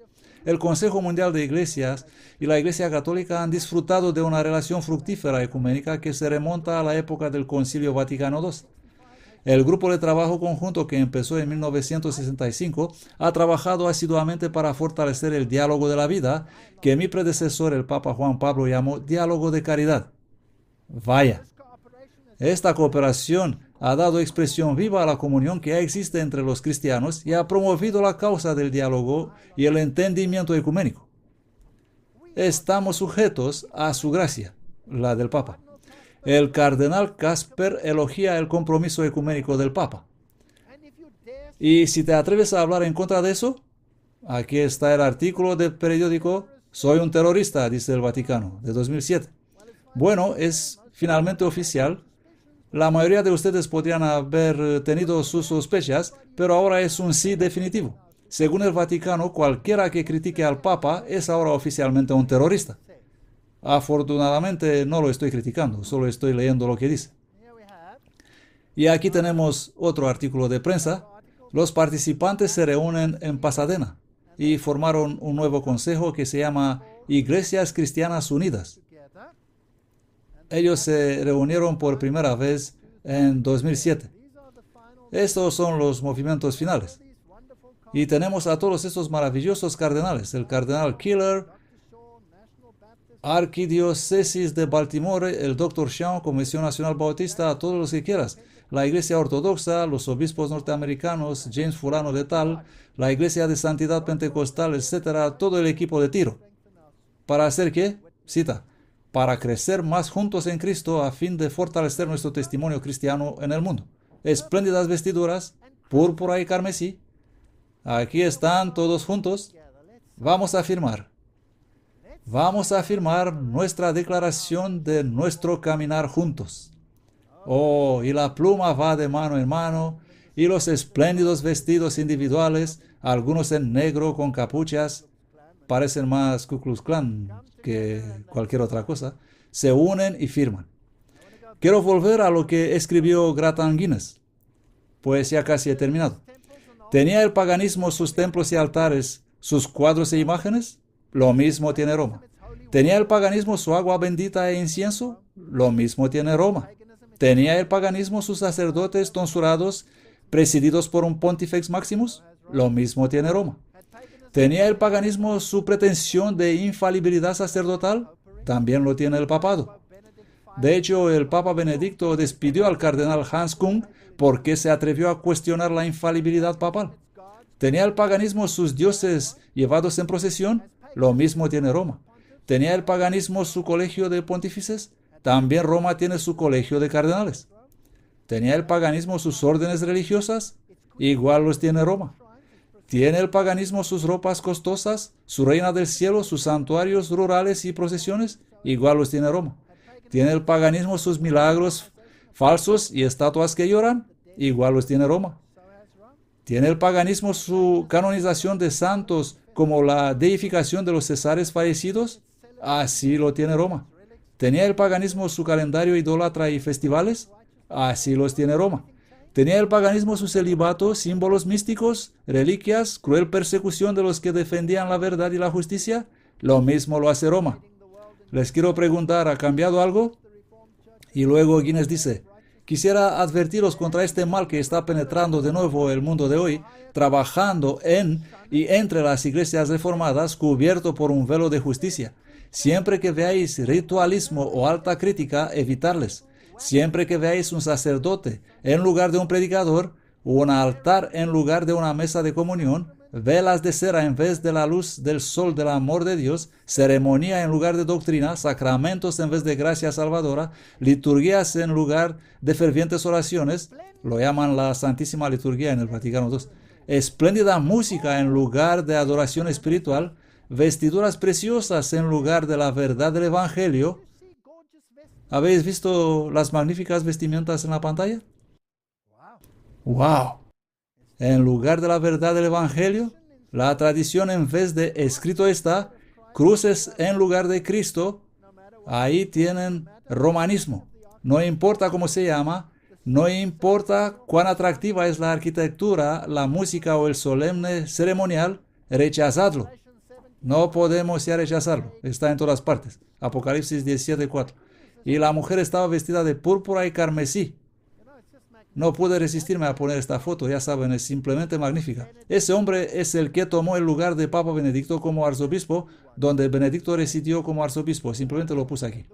El Consejo Mundial de Iglesias y la Iglesia Católica han disfrutado de una relación fructífera ecuménica que se remonta a la época del Concilio Vaticano II. El grupo de trabajo conjunto que empezó en 1965 ha trabajado asiduamente para fortalecer el diálogo de la vida, que mi predecesor, el Papa Juan Pablo, llamó diálogo de caridad. Vaya, esta cooperación ha dado expresión viva a la comunión que existe entre los cristianos y ha promovido la causa del diálogo y el entendimiento ecuménico. Estamos sujetos a su gracia, la del Papa. El cardenal Casper elogia el compromiso ecuménico del Papa. Y si te atreves a hablar en contra de eso, aquí está el artículo del periódico Soy un terrorista, dice el Vaticano, de 2007. Bueno, es finalmente oficial. La mayoría de ustedes podrían haber tenido sus sospechas, pero ahora es un sí definitivo. Según el Vaticano, cualquiera que critique al Papa es ahora oficialmente un terrorista. Afortunadamente no lo estoy criticando, solo estoy leyendo lo que dice. Y aquí tenemos otro artículo de prensa. Los participantes se reúnen en Pasadena y formaron un nuevo consejo que se llama Iglesias Cristianas Unidas. Ellos se reunieron por primera vez en 2007. Estos son los movimientos finales. Y tenemos a todos estos maravillosos cardenales. El cardenal Keeler, Arquidiócesis de Baltimore, el Dr. Shaw, Comisión Nacional Bautista, a todos los que quieras. La Iglesia Ortodoxa, los obispos norteamericanos, James Fulano de Tal, la Iglesia de Santidad Pentecostal, etc. Todo el equipo de Tiro. ¿Para hacer qué? Cita. Para crecer más juntos en Cristo a fin de fortalecer nuestro testimonio cristiano en el mundo. Espléndidas vestiduras, púrpura y carmesí. Aquí están todos juntos. Vamos a firmar. Vamos a firmar nuestra declaración de nuestro caminar juntos. Oh, y la pluma va de mano en mano, y los espléndidos vestidos individuales, algunos en negro con capuchas, parecen más Ku Klux Klan que cualquier otra cosa, se unen y firman. Quiero volver a lo que escribió Gratan Guinness, pues ya casi he terminado. ¿Tenía el paganismo sus templos y altares, sus cuadros e imágenes? Lo mismo tiene Roma. ¿Tenía el paganismo su agua bendita e incienso? Lo mismo tiene Roma. ¿Tenía el paganismo sus sacerdotes tonsurados, presididos por un Pontifex Maximus? Lo mismo tiene Roma. ¿Tenía el paganismo su pretensión de infalibilidad sacerdotal? También lo tiene el papado. De hecho, el Papa Benedicto despidió al cardenal Hans Kung porque se atrevió a cuestionar la infalibilidad papal. ¿Tenía el paganismo sus dioses llevados en procesión? Lo mismo tiene Roma. ¿Tenía el paganismo su colegio de pontífices? También Roma tiene su colegio de cardenales. ¿Tenía el paganismo sus órdenes religiosas? Igual los tiene Roma. ¿Tiene el paganismo sus ropas costosas, su reina del cielo, sus santuarios rurales y procesiones? Igual los tiene Roma. ¿Tiene el paganismo sus milagros falsos y estatuas que lloran? Igual los tiene Roma. ¿Tiene el paganismo su canonización de santos como la deificación de los cesares fallecidos? Así lo tiene Roma. ¿Tenía el paganismo su calendario idólatra y festivales? Así los tiene Roma. ¿Tenía el paganismo su celibato, símbolos místicos, reliquias, cruel persecución de los que defendían la verdad y la justicia? Lo mismo lo hace Roma. Les quiero preguntar, ¿ha cambiado algo? Y luego Guinness dice, Quisiera advertiros contra este mal que está penetrando de nuevo el mundo de hoy, trabajando en y entre las iglesias reformadas, cubierto por un velo de justicia. Siempre que veáis ritualismo o alta crítica, evitarles. Siempre que veáis un sacerdote en lugar de un predicador, un altar en lugar de una mesa de comunión, velas de cera en vez de la luz del sol del amor de Dios, ceremonia en lugar de doctrina, sacramentos en vez de gracia salvadora, liturgias en lugar de fervientes oraciones, lo llaman la Santísima Liturgia en el Vaticano II, espléndida música en lugar de adoración espiritual, vestiduras preciosas en lugar de la verdad del Evangelio. ¿Habéis visto las magníficas vestimentas en la pantalla? ¡Wow! En lugar de la verdad del Evangelio, la tradición en vez de escrito está, cruces en lugar de Cristo, ahí tienen romanismo. No importa cómo se llama, no importa cuán atractiva es la arquitectura, la música o el solemne ceremonial, rechazadlo. No podemos ya rechazarlo, está en todas partes. Apocalipsis 17:4. Y la mujer estaba vestida de púrpura y carmesí. No pude resistirme a poner esta foto, ya saben, es simplemente magnífica. Ese hombre es el que tomó el lugar de Papa Benedicto como arzobispo, donde Benedicto residió como arzobispo. Simplemente lo puse aquí.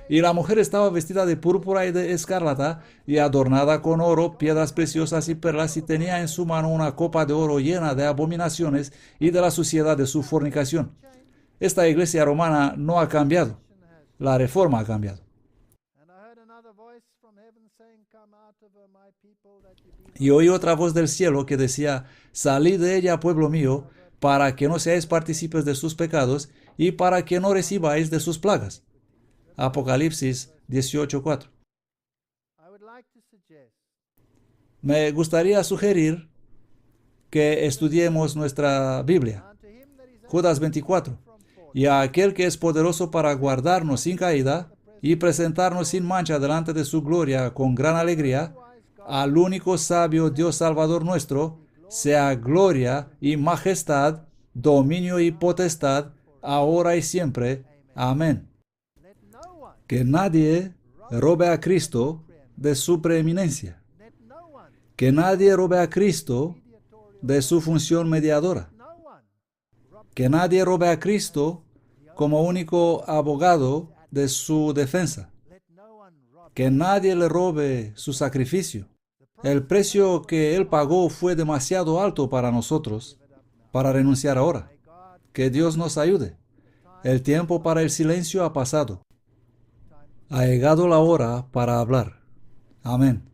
Y la mujer estaba vestida de púrpura y de escarlata, y adornada con oro, piedras preciosas y perlas, y tenía en su mano una copa de oro llena de abominaciones y de la suciedad de su fornicación. Esta iglesia romana no ha cambiado. La reforma ha cambiado. Y oí otra voz del cielo que decía, salid de ella, pueblo mío, para que no seáis partícipes de sus pecados y para que no recibáis de sus plagas. Apocalipsis 18:4. Me gustaría sugerir que estudiemos nuestra Biblia. Judas 24. Y a aquel que es poderoso para guardarnos sin caída y presentarnos sin mancha delante de su gloria con gran alegría, al único sabio Dios Salvador nuestro, sea gloria y majestad, dominio y potestad, ahora y siempre. Amén. Que nadie robe a Cristo de su preeminencia. Que nadie robe a Cristo de su función mediadora. Que nadie robe a Cristo como único abogado de su defensa. Que nadie le robe su sacrificio. El precio que Él pagó fue demasiado alto para nosotros, para renunciar ahora. Que Dios nos ayude. El tiempo para el silencio ha pasado. Ha llegado la hora para hablar. Amén.